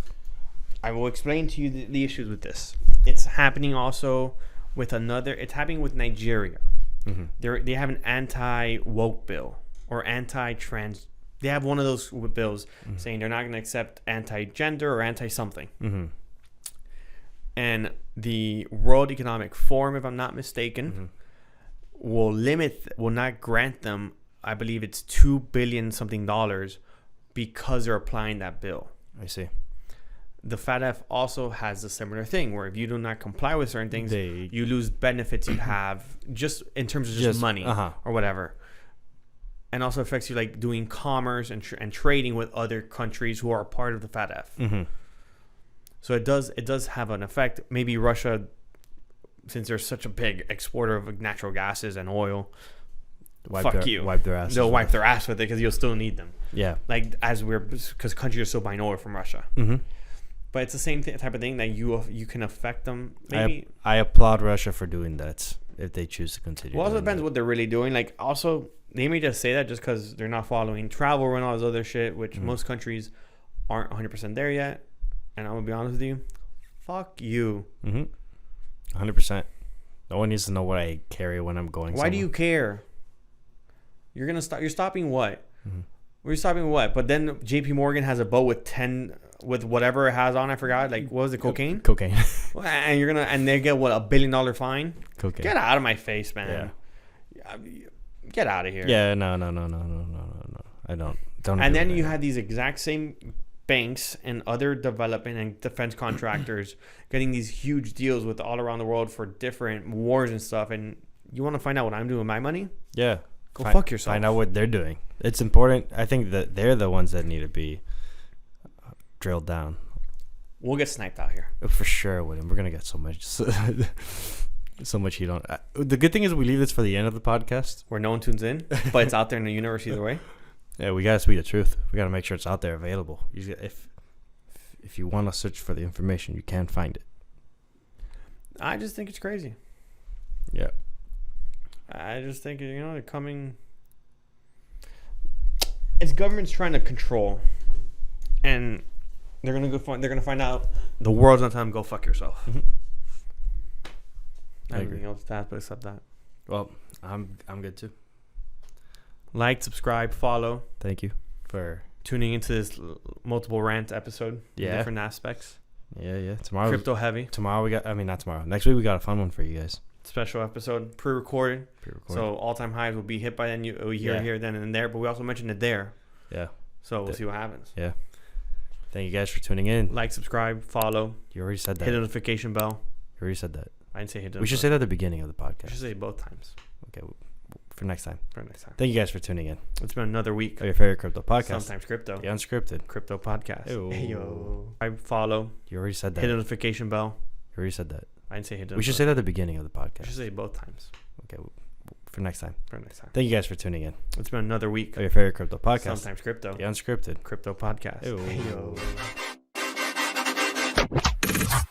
I will explain to you the issues with this. It's happening also with another. It's happening with Nigeria. Mm-hmm. They have an anti-woke bill or anti-trans. They have one of those bills saying they're not going to accept anti-gender or anti-something. Mm-hmm. And the World Economic Forum, if I'm not mistaken, will not grant them, I believe it's $2 billion something because they're applying that bill. I see. The FATF also has a similar thing where if you do not comply with certain things, you lose benefits you have just in terms of just money or whatever. And also affects you like doing commerce and trading with other countries who are part of the FATF. Mm-hmm. So it does have an effect. Maybe Russia, since they're such a big exporter of natural gases and oil, Wipe their ass. They'll wipe their ass with it because you'll still need them. Yeah. Like because countries are still buying oil from Russia. Mm-hmm. But it's the same type of thing that you can affect them. Maybe I applaud Russia for doing that if they choose to continue. Well, it also depends what they're really doing. Like also, they may just say that just because they're not following travel and all this other shit, which most countries aren't 100% there yet. And I'm gonna be honest with you, fuck you. 100%. No one needs to know what I carry when I'm going. Why do you care? You're gonna stop. You're stopping what? We're stopping what? But then J.P. Morgan has a boat with whatever it has on. I forgot. Like what was it? Cocaine. Cocaine. And they get what, $1 billion fine? Cocaine. Get out of my face, man. Yeah. Get out of here. Yeah. No. I don't. And then you had these exact same banks and other development and defense contractors getting these huge deals with all around the world for different wars and stuff. And you want to find out what I'm doing with my money? Yeah. Go fuck yourself. Find out what they're doing. It's important. I think that they're the ones that need to be drilled down. We'll get sniped out here. For sure, William. We're going to get so much heat on. The good thing is we leave this for the end of the podcast. Where no one tunes in, but it's out there in the universe either way. Yeah, we got to speak the truth. We got to make sure it's out there available. If you want to search for the information, you can find it. I just think it's crazy. Yeah. I just think, they're coming. It's government's trying to control, and they're gonna find out the world's not telling them go fuck yourself. Everything else to add, but except that. Well, I'm good too. Like, subscribe, follow. Thank you for tuning into this multiple rant episode. Yeah. Different aspects. Yeah. Tomorrow. Crypto heavy. Not tomorrow. Next week we got a fun one for you guys. Special episode, pre-recorded. So all-time highs will be hit by then. Here, then, and there. But we also mentioned it there. Yeah. So we'll see what happens. Yeah. Thank you guys for tuning in. Like, subscribe, follow. You already said that. Hit the notification bell. You already said that. I didn't say hit the We should say that at the beginning of the podcast. We should say it both times. Okay. For next time. Thank you guys for tuning in. It's been another week of your favorite crypto podcast. Sometimes Crypto. The Unscripted. Crypto podcast. Ew. I follow. You already said that. Hit the notification bell. You already said that. I didn't say hit the We should say that at the beginning of the podcast. We should say it both times. Okay. For next time. Thank you guys for tuning in. It's been another week of your favorite crypto podcast. Sometimes Crypto. The Unscripted. Crypto podcast. Ew. Eyo.